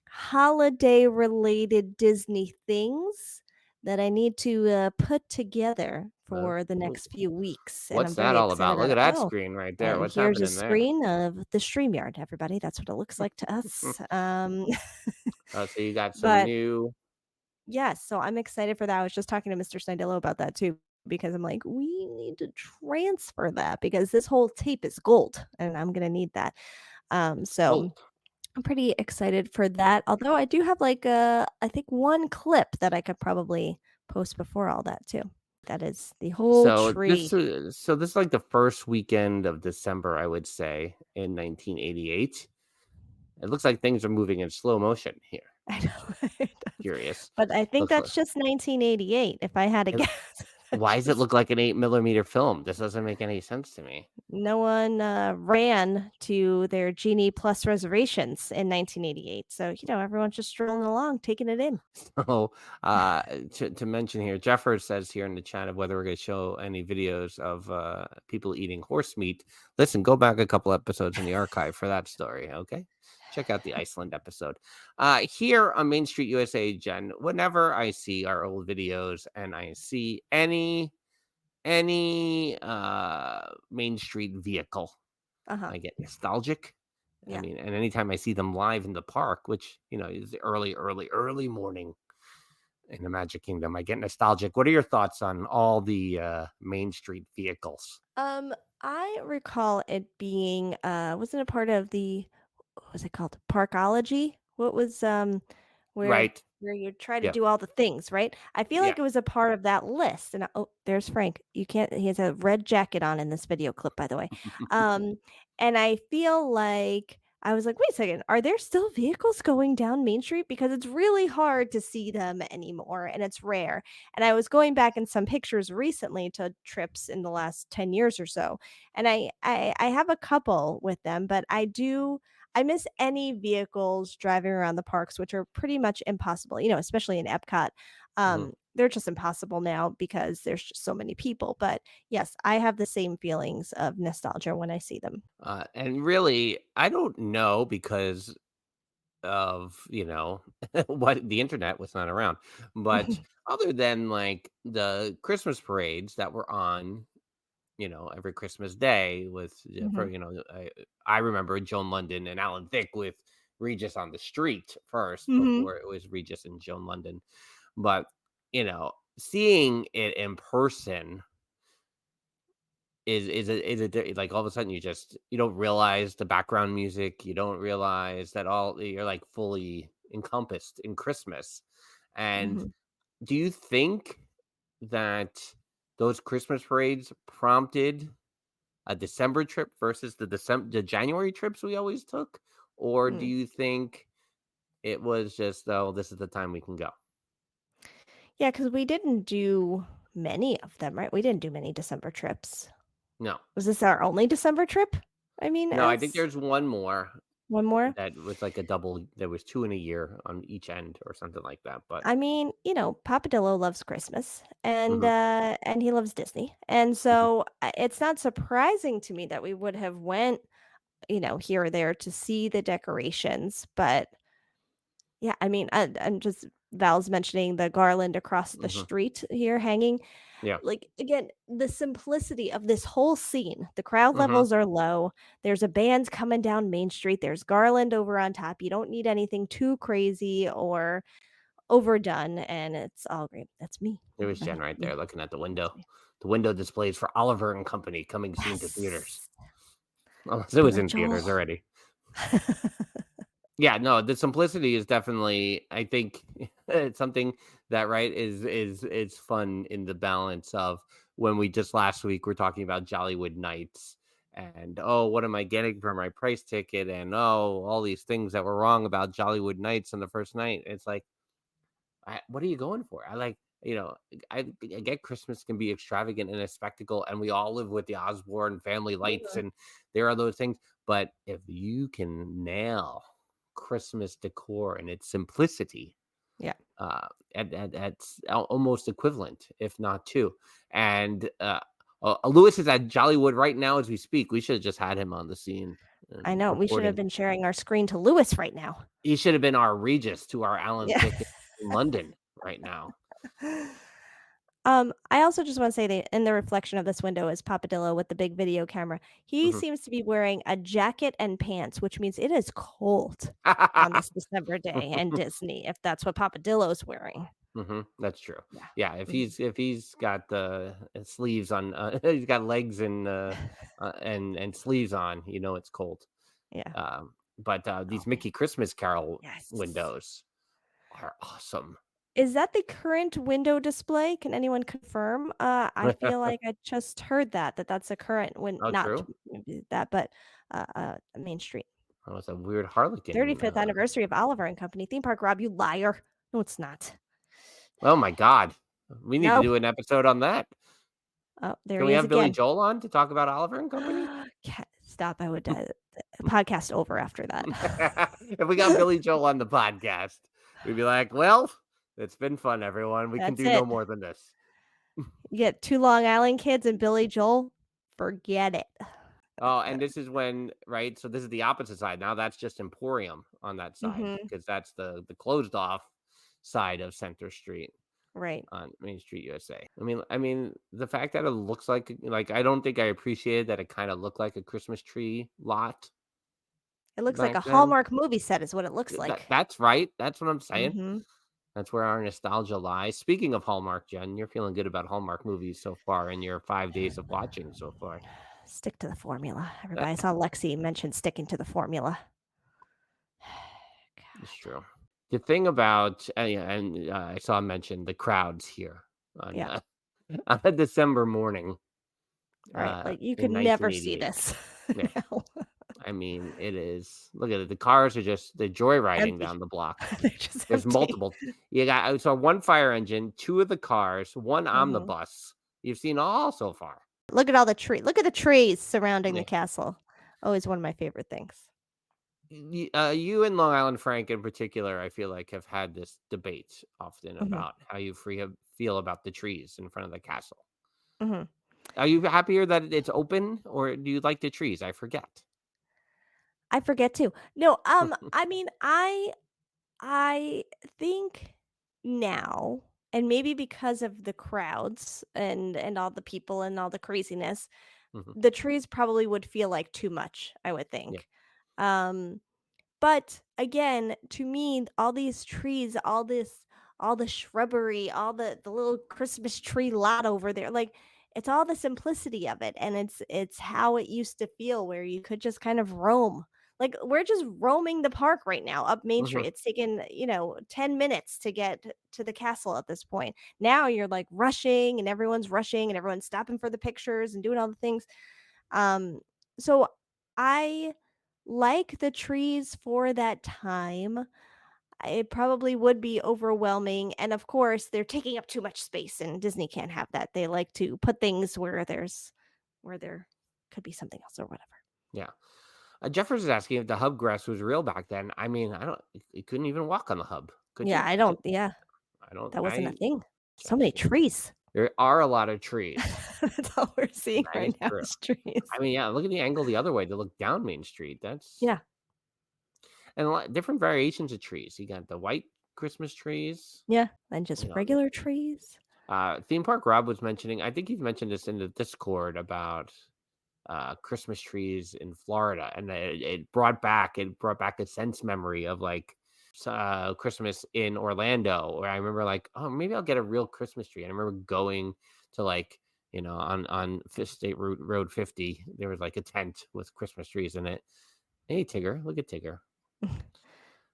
Speaker 2: holiday-related Disney things that I need to put together for the next few weeks, and I'm
Speaker 3: What's
Speaker 2: very
Speaker 3: that all
Speaker 2: excited
Speaker 3: about? Look
Speaker 2: about
Speaker 3: at
Speaker 2: it.
Speaker 3: that
Speaker 2: Oh,
Speaker 3: screen right there.
Speaker 2: and
Speaker 3: What's
Speaker 2: here's a
Speaker 3: happening there?
Speaker 2: screen of the StreamYard, everybody. That's what it looks like to us.
Speaker 3: Oh, so you got some
Speaker 2: But
Speaker 3: new.
Speaker 2: yes, so I'm excited for that. I was just talking to Mr. Snidillo about that too, because I'm like, we need to transfer that because this whole tape is gold and I'm gonna need that. So
Speaker 3: Gold.
Speaker 2: I'm pretty excited for that. Although I do have like I think one clip that I could probably post before all that too. That is the whole tree.
Speaker 3: So this is like the first weekend of December, I would say, in 1988. It looks like things are moving in slow motion here.
Speaker 2: I know it does.
Speaker 3: Curious.
Speaker 2: But I think
Speaker 3: Looks like
Speaker 2: that's just 1988 if I had to
Speaker 3: it,
Speaker 2: guess. That's
Speaker 3: why does it
Speaker 2: just
Speaker 3: look like an 8 millimeter film? This doesn't make any sense to me.
Speaker 2: no one ran to their Genie Plus reservations in 1988. So, everyone's just strolling along, taking it in.
Speaker 3: So, to mention here, Jeffers says here in the chat of whether we're going to show any videos of people eating horse meat. Listen, go back a couple episodes in the archive for that story. Okay, check out the Iceland episode. Here on Main Street USA, Jen. Whenever I see our old videos and I see any Main Street vehicle,
Speaker 2: Uh-huh.
Speaker 3: I get nostalgic.
Speaker 2: Yeah.
Speaker 3: I mean, and anytime I see them live in the park, which is the early morning in the Magic Kingdom, I get nostalgic. What are your thoughts on all the Main Street vehicles?
Speaker 2: I recall it being wasn't it part of the what was it called? Parkology? What was where
Speaker 3: Right.
Speaker 2: where you try to
Speaker 3: Yeah.
Speaker 2: do all the things, right? I feel
Speaker 3: Yeah.
Speaker 2: like it was a part of that list. And oh, there's Frank. You can't he has a red jacket on in this video clip, by the way. Um, and I feel like I was like, wait a second, are there still vehicles going down Main Street? Because it's really hard to see them anymore and it's rare. And I was going back in some pictures recently to trips in the last 10 years or so. And I have a couple with them, but I miss any vehicles driving around the parks, which are pretty much impossible, especially in Epcot.
Speaker 3: Mhm.
Speaker 2: They're just impossible now because there's just so many people. But yes, I have the same feelings of nostalgia when I see them.
Speaker 3: And really, I don't know because of what the internet was not around, but other than like the Christmas parades that were on every Christmas day with,
Speaker 2: Mhm,
Speaker 3: I remember Joan London and Alan Thicke with Regis on the Street first
Speaker 2: mhm,
Speaker 3: before it was Regis and Joan London. But, seeing it in person like all of a sudden you don't realize the background music, you don't realize that you're like fully encompassed in Christmas. And
Speaker 2: mhm,
Speaker 3: do you think that those Christmas parades prompted a December trip versus the January trips we always took? Or do
Speaker 2: mm.
Speaker 3: you think it was just, oh, this is the time we can go?
Speaker 2: Yeah, because we didn't do many of them, right? We didn't do many December trips.
Speaker 3: No.
Speaker 2: Was this our only December trip? I mean,
Speaker 3: No, I think
Speaker 2: as
Speaker 3: there's one more
Speaker 2: one more?
Speaker 3: that was like a double. There was two in a year on each end or something like that. But
Speaker 2: I mean, Papa Dillo loves Christmas
Speaker 3: mhm,
Speaker 2: and he loves Disney. And
Speaker 3: mhm,
Speaker 2: so it's not surprising to me that we would have went, here or there to see the decorations, but yeah, I mean, I'm just Val's mentioning the garland across the
Speaker 3: mhm,
Speaker 2: street here hanging.
Speaker 3: yeah,
Speaker 2: Like again, the simplicity of this whole scene. The crowd
Speaker 3: mhm.
Speaker 2: levels are low. There's a band coming down Main Street. There's garland over on top. You don't need anything too crazy or overdone, and it's all great. That's me.
Speaker 3: There was Jen right
Speaker 2: Me.
Speaker 3: there looking at the
Speaker 2: That's
Speaker 3: window.
Speaker 2: me.
Speaker 3: The window displays for Oliver and Company coming soon to theaters.
Speaker 2: Yes.
Speaker 3: Unless it was
Speaker 2: Billy
Speaker 3: in
Speaker 2: Joel.
Speaker 3: theaters already. Yeah, no, the simplicity is definitely, I think, it's something that right is fun in the balance of when we just last week we're talking about Jollywood Nights and oh, what am I getting for my price ticket? And oh, all these things that were wrong about Jollywood Nights on the first night. It's like, what are you going for? I like, I get Christmas can be extravagant and a spectacle, and we all live with the Osborne family lights,
Speaker 2: Mhm.
Speaker 3: and there are those things. But if you can nail Christmas decor and its simplicity,
Speaker 2: Yeah.
Speaker 3: uh, that's almost equivalent, if not two. And Lewis is at Jollywood right now as we speak. We should have just had him on the scene
Speaker 2: I
Speaker 3: and
Speaker 2: know. We should have
Speaker 3: reporting.
Speaker 2: been sharing our screen to Lewis right now.
Speaker 3: He should have been our Regis to our Alan
Speaker 2: Yeah.
Speaker 3: Thicke in London right now.
Speaker 2: I also just want to say that in the reflection of this window is Papadillo with the big video camera. He
Speaker 3: Mhm.
Speaker 2: seems to be wearing a jacket and pants, which means it is cold on this December day in Disney, if that's what Papadillo's wearing.
Speaker 3: That's true.
Speaker 2: Yeah.
Speaker 3: Yeah, if
Speaker 2: Mhm.
Speaker 3: he's got the sleeves on, he's got legs and sleeves on. It's cold.
Speaker 2: Yeah.
Speaker 3: But these Mickey Christmas Carol
Speaker 2: Yes.
Speaker 3: windows are awesome.
Speaker 2: Is that the current window display? Can anyone confirm? I feel like I just heard that's a current
Speaker 3: Oh,
Speaker 2: not
Speaker 3: true.
Speaker 2: that, but Main Street.
Speaker 3: Oh, it's a weird Harlequin.
Speaker 2: 35th anniversary of Oliver and Company theme park. Rob, you liar! No, it's not.
Speaker 3: Oh my God, we need to
Speaker 2: No.
Speaker 3: do an episode on that.
Speaker 2: Oh, there
Speaker 3: Can
Speaker 2: he
Speaker 3: we
Speaker 2: is
Speaker 3: have Billy
Speaker 2: again.
Speaker 3: Joel on to talk about Oliver and Company?
Speaker 2: Stop! I would podcast over after that.
Speaker 3: If we got Billy Joel on the podcast, we'd be like, well, it's been fun, everyone. We can
Speaker 2: That's
Speaker 3: do no
Speaker 2: it.
Speaker 3: more than this.
Speaker 2: You get 2 Long Island kids and Billy Joel. Forget it.
Speaker 3: Oh, and this is when, right? So this is the opposite side. Now that's just Emporium on that side
Speaker 2: Mhm.
Speaker 3: because that's the closed off side of Center Street
Speaker 2: Right.
Speaker 3: on Main Street, USA. I mean, the fact that it looks like I don't think I appreciated that it kind of looked like a Christmas tree lot.
Speaker 2: It looks like a
Speaker 3: back then.
Speaker 2: Hallmark movie set is what it looks like.
Speaker 3: That's right. That's what I'm saying.
Speaker 2: Mhm.
Speaker 3: That's where our nostalgia lies. Speaking of Hallmark, Jen, you're feeling good about Hallmark movies so far in your 5 days of watching so far.
Speaker 2: Stick to the formula. Everybody, I saw Lexi mention sticking to the formula.
Speaker 3: It's true. The thing about, I saw mentioned the crowds here on,
Speaker 2: Yeah.
Speaker 3: on a December morning.
Speaker 2: Right. Like you
Speaker 3: in
Speaker 2: could never see
Speaker 3: 1988.
Speaker 2: this.
Speaker 3: Yeah.
Speaker 2: No.
Speaker 3: I mean, it is. Look at it. The cars are they're joyriding
Speaker 2: Empty.
Speaker 3: down the block.
Speaker 2: They're just
Speaker 3: There's
Speaker 2: empty.
Speaker 3: multiple. I saw one fire engine, 2 of the cars, 1
Speaker 2: Mhm.
Speaker 3: omnibus. You've seen all so far.
Speaker 2: Look at all the trees. Look at the trees surrounding
Speaker 3: Yeah.
Speaker 2: the castle. Always one of my favorite things.
Speaker 3: You and Long Island Frank in particular, I feel like have had this debate often
Speaker 2: Mhm.
Speaker 3: about how you feel about the trees in front of the castle.
Speaker 2: Mhm.
Speaker 3: Are you happier that it's open, or do you like the trees? I forget.
Speaker 2: I forget too. No, I mean, I think now, and maybe because of the crowds and all the people and all the craziness,
Speaker 3: Mhm.
Speaker 2: the trees probably would feel like too much, I would think. But again, to me, all these trees, all the shrubbery, all the little Christmas tree lot over there, like it's all the simplicity of it, and it's how it used to feel, where you could just kind of roam. Like we're just roaming the park right now up Main Street.
Speaker 3: Mhm.
Speaker 2: It's taken 10 minutes to get to the castle at this point. Now you're like rushing, and everyone's stopping for the pictures and doing all the things. So I like the trees for that time. It probably would be overwhelming, and of course, they're taking up too much space, and Disney can't have that. They like to put things where there could be something else or whatever.
Speaker 3: Yeah. Jeffers is asking if the hub grass was real back then. I mean, I don't. You couldn't even walk on the hub, could
Speaker 2: Yeah,
Speaker 3: you?
Speaker 2: I don't. Yeah,
Speaker 3: I don't.
Speaker 2: that wasn't a
Speaker 3: I
Speaker 2: thing. So many trees.
Speaker 3: There are a lot of trees.
Speaker 2: That's all we're seeing
Speaker 3: That
Speaker 2: right
Speaker 3: is
Speaker 2: now
Speaker 3: true.
Speaker 2: is trees.
Speaker 3: I mean, yeah. Look at the angle the other way to look down Main Street. That's
Speaker 2: Yeah.
Speaker 3: and a lot different variations of trees. You got the white Christmas trees.
Speaker 2: Yeah, and just
Speaker 3: You know,
Speaker 2: regular trees.
Speaker 3: Theme Park Rob was mentioning. I think he's mentioned this in the Discord about Christmas trees in Florida, and it brought back a sense memory of like Christmas in Orlando, where I remember like, oh, maybe I'll get a real Christmas tree. And I remember going to like on Fifth State Road 50, there was like a tent with Christmas trees in it. Hey Tigger, look at Tigger.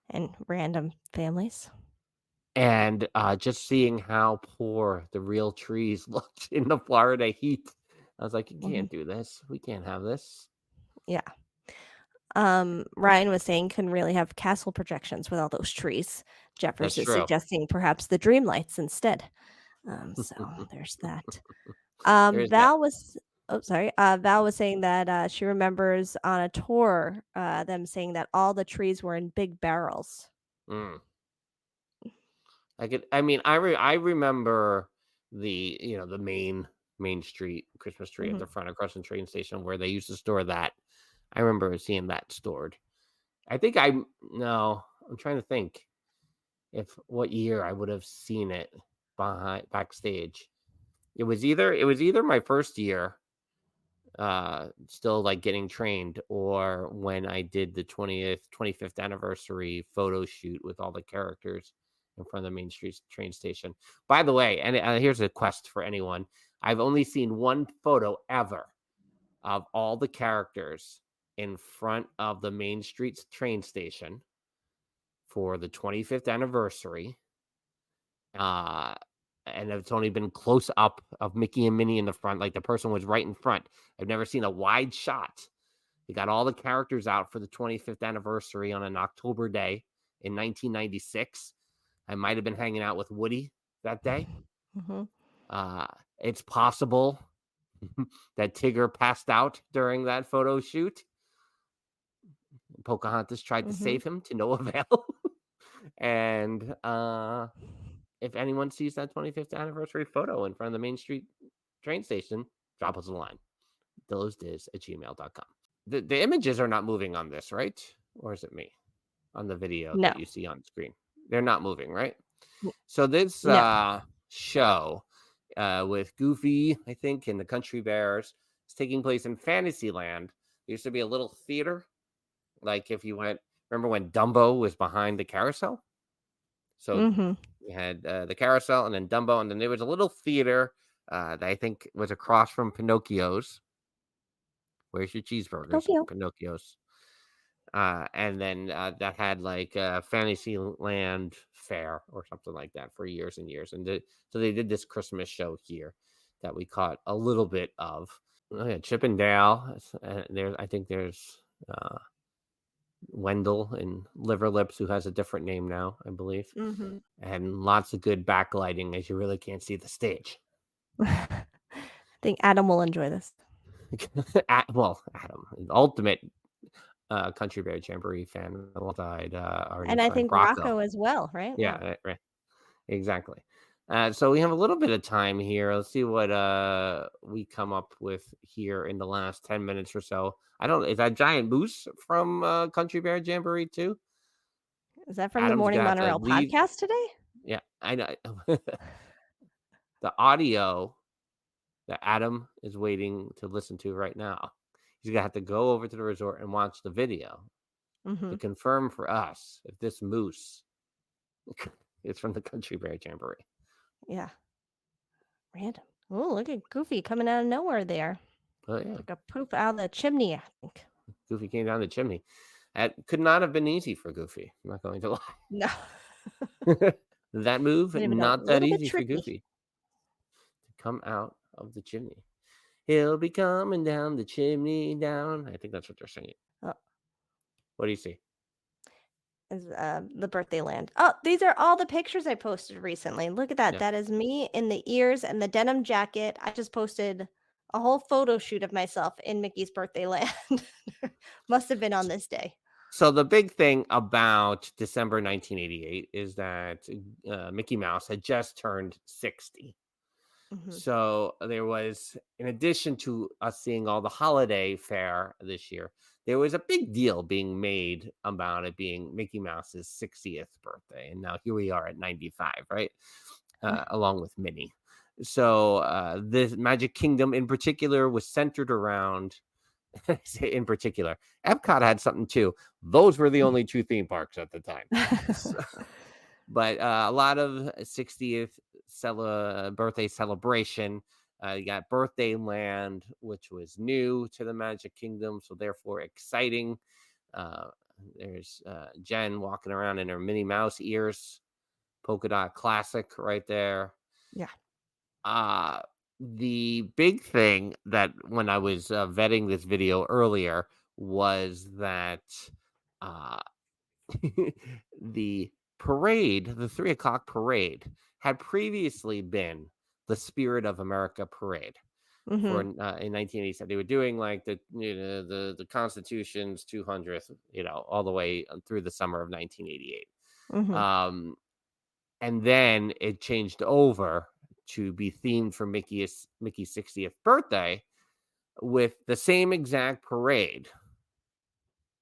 Speaker 2: And random families.
Speaker 3: And just seeing how poor the real trees looked in the Florida heat. I was like, you can't do this. We can't have this.
Speaker 2: Yeah. Ryan was saying couldn't really have castle projections with all those trees. Jeffers
Speaker 3: That's
Speaker 2: is
Speaker 3: true.
Speaker 2: suggesting perhaps the dream lights instead. So there's that.
Speaker 3: There's
Speaker 2: Val was Val was saying that she remembers on a tour them saying that all the trees were in big barrels.
Speaker 3: Mm. I remember the the Main Street Christmas tree at the front across the train station where they used to store that. I remember seeing that stored. I think I'm trying to think what year I would have seen it backstage. It was either my first year still like getting trained, or when I did the 25th anniversary photo shoot with all the characters in front of the Main Street train station. By the way, and here's a quest for anyone. I've only seen one photo ever of all the characters in front of the Main Street train station for the 25th anniversary. And it's only been close up of Mickey and Minnie in the front, like the person was right in front. I've never seen a wide shot. They got all the characters out for the 25th anniversary on an October day in 1996. I might have been hanging out with Woody that day. It's possible that Tigger passed out during that photo shoot. Pocahontas tried to save him to no avail. And if anyone sees that 25th anniversary photo in front of the Main Street train station, drop us a line. dillosdiz@gmail.com. The images are not moving on this, right? Or is it me on the video that you see on screen? They're not moving, right? So this show with Goofy, I think, and the Country Bears is taking place in Fantasyland. There used to be a little theater. Like if you went, remember when Dumbo was behind the carousel? So we had the carousel and then Dumbo, and then there was a little theater that I think was across from Pinocchio's. Where's your cheeseburgers? Pinocchio's. And then that had like Fantasyland Fair or something like that for years and years. And so they did this Christmas show here that we caught a little bit of. Oh, yeah, Chip and Dale. I think there's Wendell and Liver Lips, who has a different name now, I believe. And lots of good backlighting as you really can't see the stage.
Speaker 2: I think Adam will enjoy this.
Speaker 3: Well, Adam, the ultimate Country Bear Jamboree fan alongside our
Speaker 2: and I think Rocco as well, right?
Speaker 3: Yeah, right. Exactly. So we have a little bit of time here. Let's see what we come up with here in the last 10 minutes or so. Is that Giant Moose from Country Bear Jamboree too?
Speaker 2: Is that from the Morning Monorail podcast today?
Speaker 3: Yeah, I know. The audio that Adam is waiting to listen to right now. He's going to have to go over to the resort and watch the video to confirm for us if this moose is from the Country Bear Jamboree.
Speaker 2: Yeah. Random. Oh, look at Goofy coming out of nowhere there.
Speaker 3: Oh, yeah.
Speaker 2: Like a poop out of the chimney, I think.
Speaker 3: Goofy came down the chimney. That could not have been easy for Goofy. I'm not going to lie.
Speaker 2: No.
Speaker 3: That move, not that easy for Goofy. To come out of the chimney. He'll be coming down the chimney down. I think that's what they're singing. Oh. What do you see?
Speaker 2: Is the birthday land. Oh, these are all the pictures I posted recently. Look at that. Yeah. That is me in the ears and the denim jacket. I just posted a whole photo shoot of myself in Mickey's birthday land. Must have been on this day.
Speaker 3: So the big thing about December 1988 is that Mickey Mouse had just turned 60. So there was, in addition to us seeing all the holiday fare this year, there was a big deal being made about it being Mickey Mouse's 60th birthday. And now here we are at 95, right? Along with Minnie. So this Magic Kingdom in particular was centered around, in particular, Epcot had something too. Those were the only two theme parks at the time. But a lot of 60th birthday celebration. You got Birthday Land, which was new to the Magic Kingdom, so therefore exciting. There's Jen walking around in her Minnie Mouse ears. Polka Dot Classic right there.
Speaker 2: Yeah.
Speaker 3: The big thing that when I was vetting this video earlier was that the parade, the 3:00 parade, had previously been the Spirit of America parade. For in 1987, they were doing like the Constitution's 200th, all the way through the summer of 1988. And then it changed over to be themed for Mickey's 60th birthday with the same exact parade,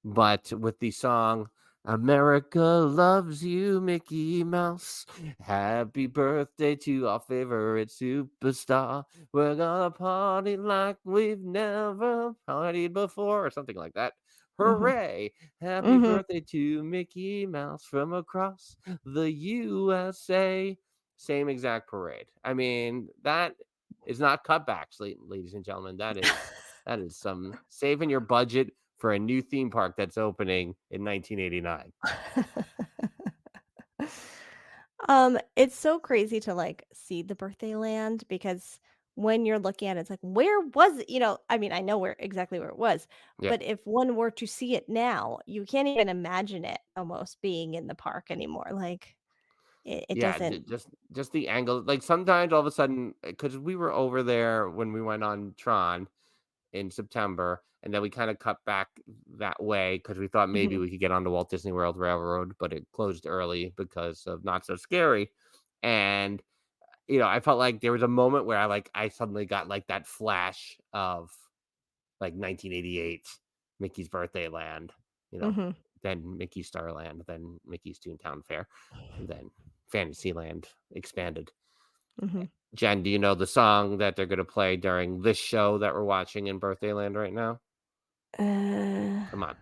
Speaker 3: but with the song America loves you, Mickey Mouse. Happy birthday to our favorite superstar. We're gonna party like we've never partied before, or something like that. Hooray! Happy birthday to Mickey Mouse from across the USA. Same exact parade. I mean, that is not cutbacks, ladies and gentlemen. That is some saving your budget for a new theme park that's opening in 1989.
Speaker 2: It's so crazy to like see the birthday land because when you're looking at it, it's like, where was it? I mean, I know exactly where it was,
Speaker 3: Yeah.
Speaker 2: but if one were to see it now, you can't even imagine it almost being in the park anymore. Like it
Speaker 3: Yeah,
Speaker 2: doesn't.
Speaker 3: just the angle. Like sometimes all of a sudden, because we were over there when we went on Tron in September, and then we kind of cut back that way because we thought maybe
Speaker 2: Mhm,
Speaker 3: we could get onto Walt Disney World Railroad, but it closed early because of Not So Scary. And I felt like there was a moment where I suddenly got like that flash of like 1988 Mickey's Birthday Land,
Speaker 2: mhm,
Speaker 3: then Mickey's Starland, then Mickey's Toontown Fair, then Fantasyland expanded.
Speaker 2: mhm.
Speaker 3: Jen, do you know the song that they're going to play during this show that we're watching in Birthday Land right now?
Speaker 2: Uh,
Speaker 3: Come on.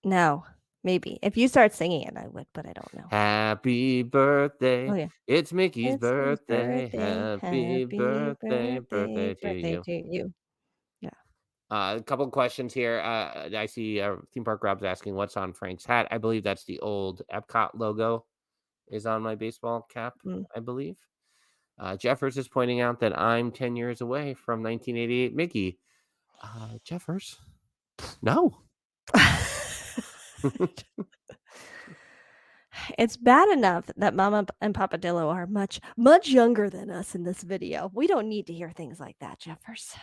Speaker 2: no, maybe if you start singing it, I would, but I don't know.
Speaker 3: Happy
Speaker 2: Oh
Speaker 3: birthday.
Speaker 2: yeah,
Speaker 3: It's Mickey's
Speaker 2: it's his
Speaker 3: birthday.
Speaker 2: birthday.
Speaker 3: Happy
Speaker 2: Happy
Speaker 3: birthday.
Speaker 2: birthday,
Speaker 3: Birthday to
Speaker 2: birthday
Speaker 3: you.
Speaker 2: to you. Yeah.
Speaker 3: A couple questions here. I see Theme Park Rob's asking what's on Frank's hat. I believe that's the old Epcot logo is on my baseball cap,
Speaker 2: Mm.
Speaker 3: I believe. Jeffers is pointing out that I'm 10 years away from 1988 Mickey. Jeffers, no.
Speaker 2: It's bad enough that Mama and Papa Dillo are much, much younger than us in this video. We don't need to hear things like that, Jeffers.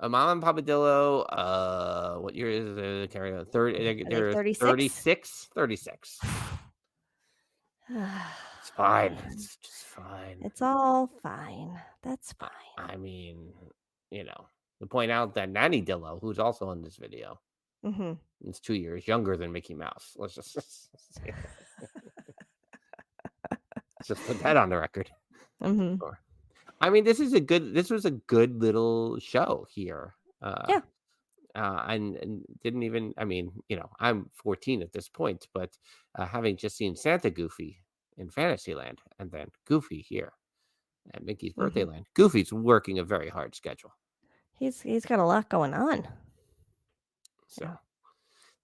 Speaker 3: Mom and Papa Dillo, what year is it? Carry on.
Speaker 2: Are they
Speaker 3: They're
Speaker 2: 36?
Speaker 3: 36. 36. It's fine.
Speaker 2: Fine.
Speaker 3: It's just fine.
Speaker 2: It's all fine. That's
Speaker 3: I
Speaker 2: fine.
Speaker 3: I mean, to point out that Nanny Dillo, who's also in this video,
Speaker 2: Hmm.
Speaker 3: is 2 years younger than Mickey Mouse. Let's just put that on the record.
Speaker 2: Hmm.
Speaker 3: Sure. I mean, this was a good little show here.
Speaker 2: Yeah.
Speaker 3: And didn't even, I mean, I'm 14 at this point, but having just seen Santa Goofy in Fantasyland and then Goofy here at Mickey's Birthday
Speaker 2: Hmm.
Speaker 3: Land, Goofy's working a very hard schedule.
Speaker 2: He's got a lot going on.
Speaker 3: So
Speaker 2: Yeah.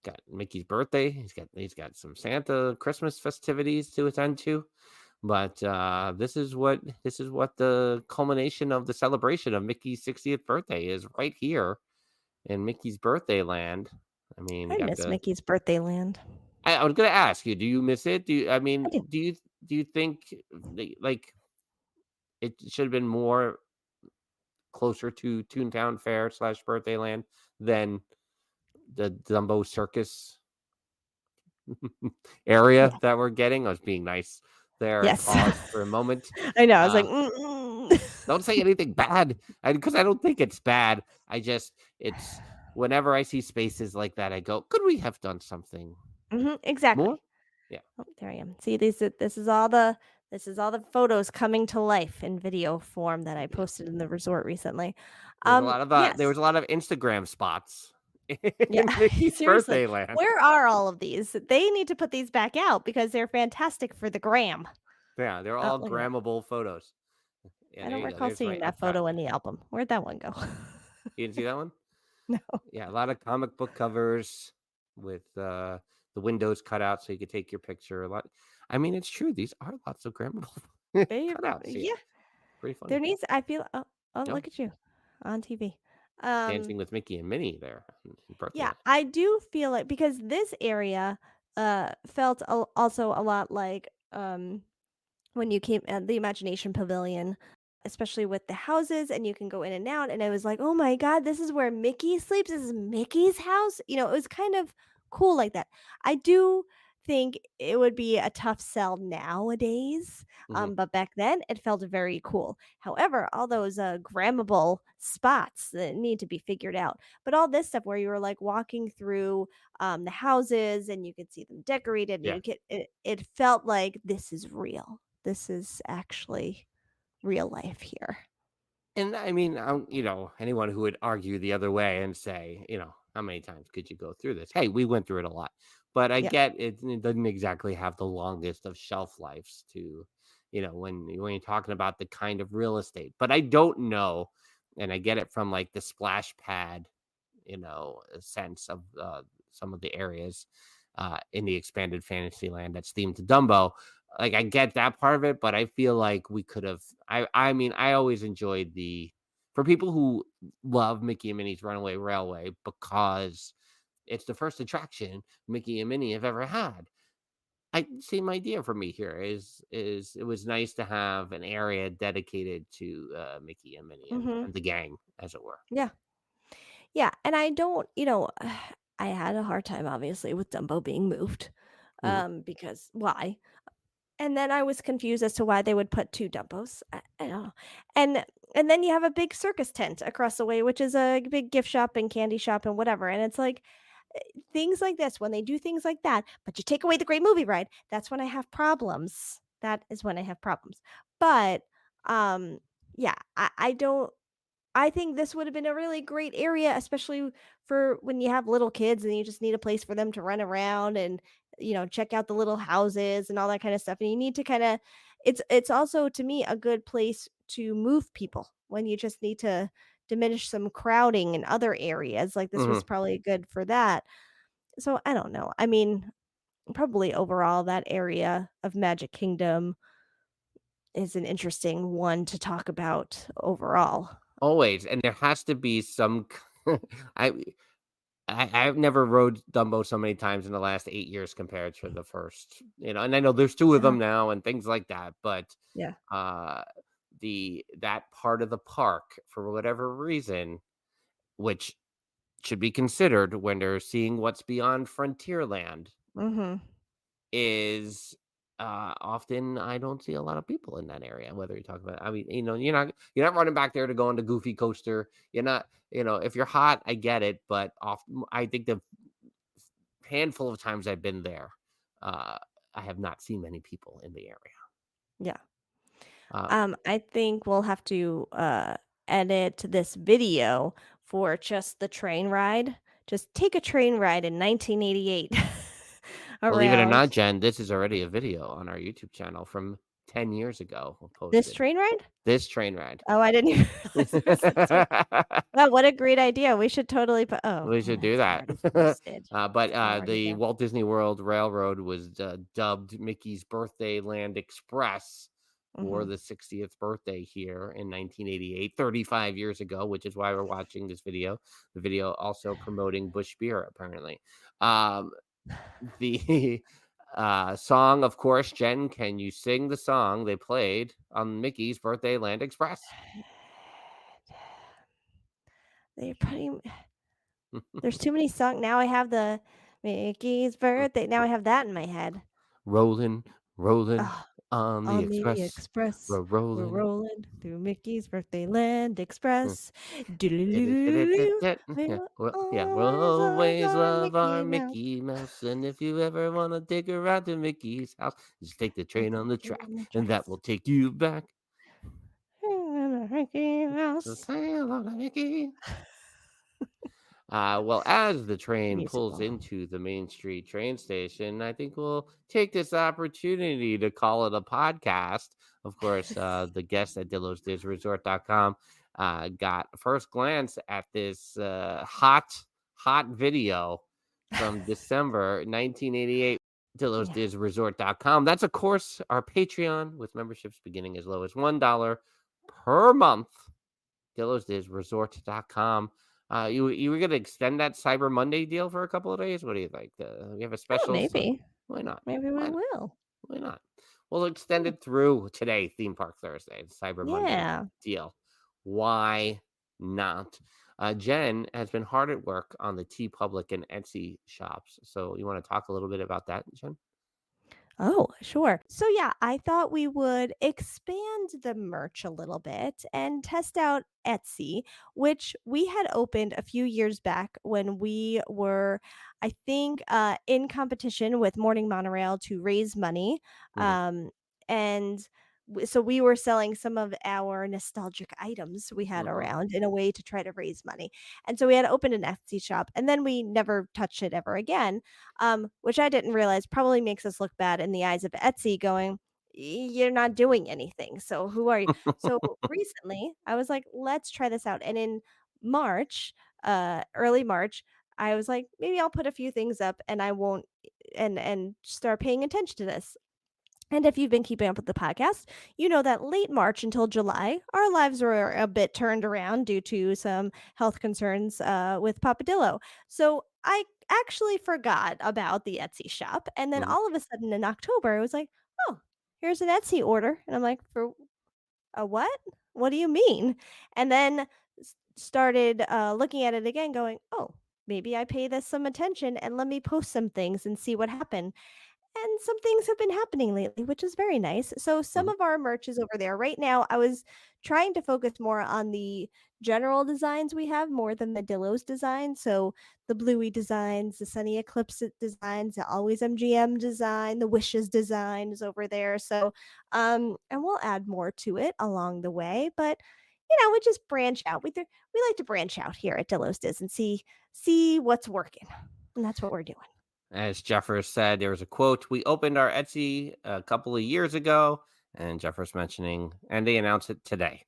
Speaker 3: got Mickey's birthday. He's got some Santa Christmas festivities to attend to. But this is what the culmination of the celebration of Mickey's 60th birthday is right here in Mickey's Birthday Land. I mean,
Speaker 2: I miss Mickey's Birthday Land.
Speaker 3: I was gonna ask you, do you miss it?
Speaker 2: I do.
Speaker 3: Do you think like it should have been more closer to Toontown Fair / Birthday Land than the Dumbo Circus area
Speaker 2: Yeah.
Speaker 3: that we're getting? I was being nice there and
Speaker 2: Yes.
Speaker 3: paused for a moment.
Speaker 2: I know. I was
Speaker 3: Uh,
Speaker 2: like,
Speaker 3: Don't say anything bad, because I don't think it's bad. It's whenever I see spaces like that, I go, could we have done something
Speaker 2: exactly.
Speaker 3: more? Yeah.
Speaker 2: Oh, there I am. See, this is all the photos coming to life in video form that I
Speaker 3: Yeah.
Speaker 2: posted in the resort recently.
Speaker 3: There was
Speaker 2: Yes.
Speaker 3: a lot of Instagram spots
Speaker 2: Yeah.
Speaker 3: in Mickey's
Speaker 2: Seriously.
Speaker 3: Birthday Land.
Speaker 2: Where are all of these? They need to put these back out because they're fantastic for the gram.
Speaker 3: Yeah, they're
Speaker 2: Oh,
Speaker 3: all
Speaker 2: look at that.
Speaker 3: grammable photos. Yeah,
Speaker 2: I
Speaker 3: there
Speaker 2: don't
Speaker 3: you go.
Speaker 2: recall
Speaker 3: There's my
Speaker 2: seeing that
Speaker 3: Epcot.
Speaker 2: photo in the album. Where'd that one go?
Speaker 3: You didn't see that one?
Speaker 2: No.
Speaker 3: Yeah, a lot of comic book covers with the windows cut out so you could take your picture. A lot. I mean, it's true. These are lots of grammable
Speaker 2: They,
Speaker 3: cutouts here.
Speaker 2: yeah.
Speaker 3: Pretty funny.
Speaker 2: There needs. I feel. Oh,
Speaker 3: No.
Speaker 2: look at you on TV.
Speaker 3: Dancing with Mickey and Minnie there in Birthday
Speaker 2: Yeah,
Speaker 3: Land.
Speaker 2: I do feel like because this area felt also a lot like when you came at the Imagination Pavilion, especially with the houses and you can go in and out and I was like, "Oh my god, this is where Mickey sleeps. This is Mickey's house." It was kind of cool like that. I do think it would be a tough sell nowadays,
Speaker 3: Mhm.
Speaker 2: but back then it felt very cool. However, all those grammable spots that need to be figured out. But all this stuff where you were like walking through the houses and you could see them decorated and
Speaker 3: Yeah.
Speaker 2: you could it felt like this is real. This is actually real life here.
Speaker 3: And I mean, anyone who would argue the other way and say, how many times could you go through this? Hey, we went through it a lot. But I
Speaker 2: Yeah.
Speaker 3: get it, it doesn't exactly have the longest of shelf lives to, when you're talking about the kind of real estate. But I don't know, and I get it from like the splash pad sense of some of the areas in the expanded Fantasyland that's themed to Dumbo. Like, I get that part of it, but I feel like we could have. I mean, I always enjoyed for people who love Mickey and Minnie's Runaway Railway because it's the first attraction Mickey and Minnie have ever had. Same idea for me here is it was nice to have an area dedicated to Mickey and Minnie
Speaker 2: Mhm.
Speaker 3: and the gang, as it were.
Speaker 2: Yeah. Yeah, and I don't, I had a hard time obviously with Dumbo being moved.
Speaker 3: Mhm.
Speaker 2: Because why? And then I was confused as to why they would put 2 Dumbos. I don't know. And and then you have a big circus tent across the way, which is a big gift shop and candy shop and whatever. And it's like things like this, when they do things like that, but you take away the great movie ride, that's when I have problems. That is when I have problems. But um yeah, I don't I think this would have been a really great area, especially for when you have little kids and you just need a place for them to run around and, check out the little houses and all that kind of stuff. And you need to kind of it's also to me a good place to move people when you just need to diminish some crowding in other areas. Like this was
Speaker 3: Mhm.
Speaker 2: probably good for that. So I don't know. I mean, probably overall that area of Magic Kingdom is an interesting one to talk about overall.
Speaker 3: Always, and there has to be some. I I've never rode Dumbo so many times in the last 8 years compared to the first, and I know there's 2 of
Speaker 2: Uh-huh.
Speaker 3: them now and things like that, but,
Speaker 2: Yeah.
Speaker 3: uh, that part of the park, for whatever reason, which should be considered when they're seeing what's beyond Frontierland,
Speaker 2: Mhm.
Speaker 3: is, often I don't see a lot of people in that area, whether you're talking about I mean, you're not running back there to go on the Goofy coaster. You're not if you're hot, I get it, but often I think the handful of times I've been there, uh, I have not seen many people in the area.
Speaker 2: Yeah.
Speaker 3: Uh,
Speaker 2: I think we'll have to edit this video for just the train ride. Just take a train ride in 1988
Speaker 3: Believe it or
Speaker 2: around
Speaker 3: not, Jen, this is already a video on our YouTube channel from 10 years ago
Speaker 2: this
Speaker 3: posted.
Speaker 2: train ride?
Speaker 3: This train ride.
Speaker 2: Oh, I didn't even realize it was a train. Wow, what a great idea. We should totally put oh,
Speaker 3: We should
Speaker 2: yeah,
Speaker 3: do
Speaker 2: it's
Speaker 3: that.
Speaker 2: already posted.
Speaker 3: But
Speaker 2: It's already
Speaker 3: the
Speaker 2: there.
Speaker 3: Walt Disney World Railroad was dubbed Mickey's Birthday Land Express for
Speaker 2: Mhm.
Speaker 3: the 60th birthday here in 1988, 35 years ago, which is why we're watching this video. The video also promoting Busch beer, apparently. Um, the song, of course, Jen, can you sing the song they played on Mickey's Birthday Land Express?
Speaker 2: They're putting there's too many songs. Now I have the Mickey's birthday. Now I have that in my head.
Speaker 3: Rolling, rolling
Speaker 2: Oh,
Speaker 3: on the
Speaker 2: on the
Speaker 3: express.
Speaker 2: express,
Speaker 3: We're
Speaker 2: we're
Speaker 3: rolling.
Speaker 2: rolling through Mickey's Birthday Land
Speaker 3: Mm.
Speaker 2: Express. Doodle-doo-doo-doo-doo. We
Speaker 3: Yeah,
Speaker 2: will
Speaker 3: we'll
Speaker 2: always love
Speaker 3: always
Speaker 2: our
Speaker 3: love our
Speaker 2: Mickey Mouse.
Speaker 3: Mickey Mouse. And if you ever want to take her out to Mickey's house, just take the
Speaker 2: Take
Speaker 3: train
Speaker 2: the
Speaker 3: on the
Speaker 2: train
Speaker 3: track,
Speaker 2: on the
Speaker 3: and that
Speaker 2: tracks.
Speaker 3: will take you back
Speaker 2: Mickey
Speaker 3: to
Speaker 2: Mouse.
Speaker 3: sail on a Mickey. Well, as the train pulls
Speaker 2: Musical.
Speaker 3: into the Main Street train station, I think we'll take this opportunity to call it a podcast. Of course, the guest at DillosDizResort.com got a first glance at this hot video from December 1988.
Speaker 2: Yeah.
Speaker 3: DillosDizResort.com. That's, of course, our Patreon with memberships beginning as low as $1 per month. DillosDizResort.com. You were gonna extend that Cyber Monday deal for a couple of days? What do you think? We have a
Speaker 2: Oh,
Speaker 3: special.
Speaker 2: maybe.
Speaker 3: Why not?
Speaker 2: Maybe we
Speaker 3: Why not?
Speaker 2: will.
Speaker 3: Why not? We'll extend
Speaker 2: Hmm.
Speaker 3: it through today, Theme Park Thursday, Cyber Monday
Speaker 2: Yeah.
Speaker 3: deal. Why not? Jen has been hard at work on the T Public and Etsy shops. So you want to talk a little bit about that, Jen?
Speaker 2: Oh, sure. So, yeah, I thought we would expand the merch a little bit and test out Etsy, which we had opened a few years back when we were, I think, in competition with Morning Monorail to raise money.
Speaker 3: Mhm.
Speaker 2: Um, and so we were selling some of our nostalgic items we had
Speaker 3: Mhm.
Speaker 2: around in a way to try to raise money. And so we had opened an Etsy shop and then we never touched it ever again, which I didn't realize probably makes us look bad in the eyes of Etsy going, You're not doing anything. So who are you? So recently I was like, let's try this out. And in March, early March, I was like, maybe I'll put a few things up and I won't and start paying attention to this. And if you've been keeping up with the podcast, you know that late March until July, our lives were a bit turned around due to some health concerns with Papa Dillo. So I actually forgot about the Etsy shop. And then
Speaker 3: Mhm.
Speaker 2: all of a sudden in October, it was like, oh, here's an Etsy order. And I'm like, for a what? What do you mean? And then started looking at it again, going, oh, maybe I pay this some attention and let me post some things and see what happened. And some things have been happening lately, which is very nice. So some
Speaker 3: Mhm.
Speaker 2: of our merch is over there. Right now, I was trying to focus more on the general designs we have more than the Dillo's design. So the Bluey designs, the Sunny Eclipse designs, the Always MGM design, the Wishes design is over there. So and we'll add more to it along the way. But we just branch out. We like to branch out here at Dillo's Diz and see what's working. And that's what we're doing.
Speaker 3: As Jeffers said, there was a quote. We opened our Etsy a couple of years ago, and Jeffers mentioning, and they announced it today.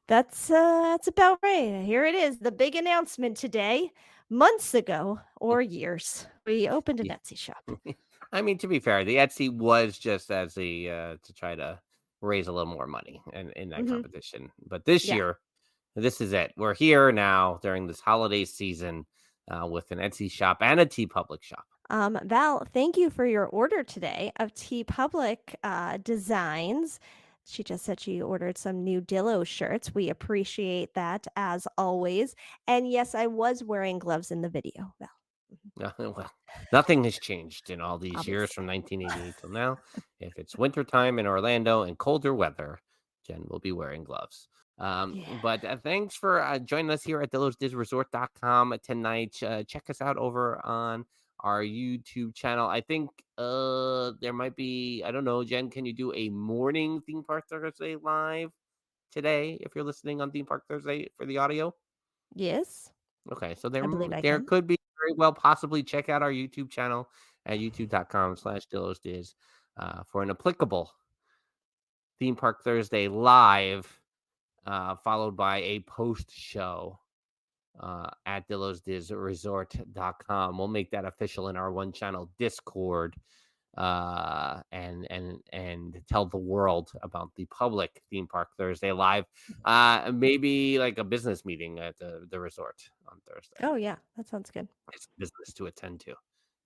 Speaker 2: That's about right. Here it is, the big announcement today, months ago or years. We opened an Etsy shop.
Speaker 3: I mean, to be fair, the Etsy was just as to try to raise a little more money in that
Speaker 2: Mhm.
Speaker 3: competition. But this
Speaker 2: Yeah.
Speaker 3: year, this is it. We're here now during this holiday season with an Etsy shop and a TeePublic shop.
Speaker 2: Val, thank you for your order today of TeePublic designs. She just said she ordered some new Dillo shirts. We appreciate that as always. And yes, I was wearing gloves in the video, Val.
Speaker 3: Well, nothing has changed in all these years
Speaker 2: Obviously.
Speaker 3: from 1988 till now. If it's wintertime in Orlando and colder weather, Jen will be wearing gloves.
Speaker 2: Yeah.
Speaker 3: But thanks for joining us here at DillosDizResort.com tonight. Check us out over on our YouTube channel. I think there might be, I don't know, Jen, can you do a morning Theme Park Thursday live today if you're listening on Theme Park Thursday for the audio?
Speaker 2: Yes,
Speaker 3: Okay, so
Speaker 2: I believe I
Speaker 3: there
Speaker 2: can.
Speaker 3: could be very well possibly check out our YouTube channel at youtube.com/DillosDiz for an applicable Theme Park Thursday live, followed by a post show at DillosDizResort.com. We'll make that official in our one channel Discord and tell the world about the public Theme Park Thursday live. Maybe like a business meeting at the resort on Thursday.
Speaker 2: Oh, yeah, that sounds good.
Speaker 3: It's business to attend to.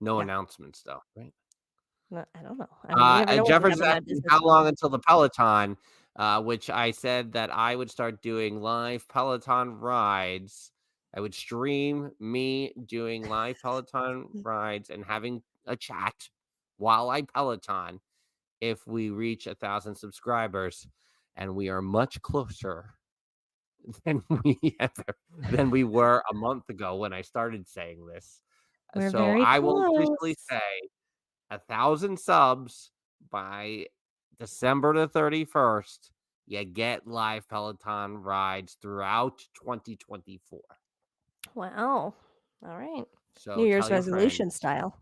Speaker 3: No
Speaker 2: Yeah.
Speaker 3: announcements though, right?
Speaker 2: No, I don't know. I mean, you never know what
Speaker 3: Jefferson's
Speaker 2: can happen at a
Speaker 3: asking
Speaker 2: business
Speaker 3: how long
Speaker 2: meeting.
Speaker 3: until the Peloton, which I said that I would start doing live Peloton rides. I would stream me doing live Peloton rides and having a chat while I Peloton if we reach 1,000 subscribers, and we are much closer than than we were a month ago when I started saying this.
Speaker 2: We're
Speaker 3: So
Speaker 2: very
Speaker 3: I will officially
Speaker 2: close.
Speaker 3: say 1,000 subs by December the 31st. You get live Peloton rides throughout 2024.
Speaker 2: Wow. All right. New
Speaker 3: So
Speaker 2: Year's
Speaker 3: tell your
Speaker 2: resolution
Speaker 3: friends.
Speaker 2: style.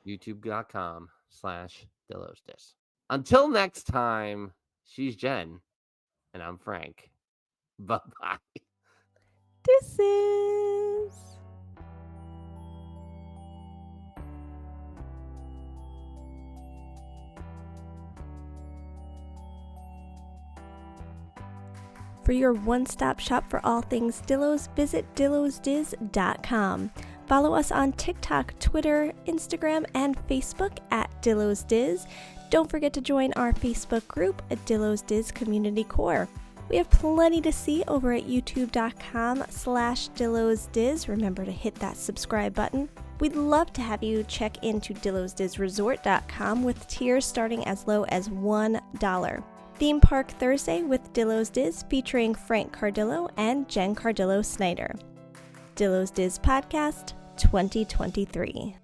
Speaker 3: YouTube.com/DillosDiz. Until next time, she's Jen and I'm Frank. Bye-bye.
Speaker 2: This is. For your one-stop shop for all things Dillos, visit DillosDiz.com. Follow us on TikTok, Twitter, Instagram, and Facebook at Dillos Diz. Don't forget to join our Facebook group at Dillos Diz Community Core. We have plenty to see over at youtube.com/DillosDiz. Remember to hit that subscribe button. We'd love to have you check into DillosDizResort.com with tiers starting as low as $1. Theme Park Thursday with Dillos Diz featuring Frank Cardillo and Jen Cardillo Snyder. Dillos Diz Podcast 2023.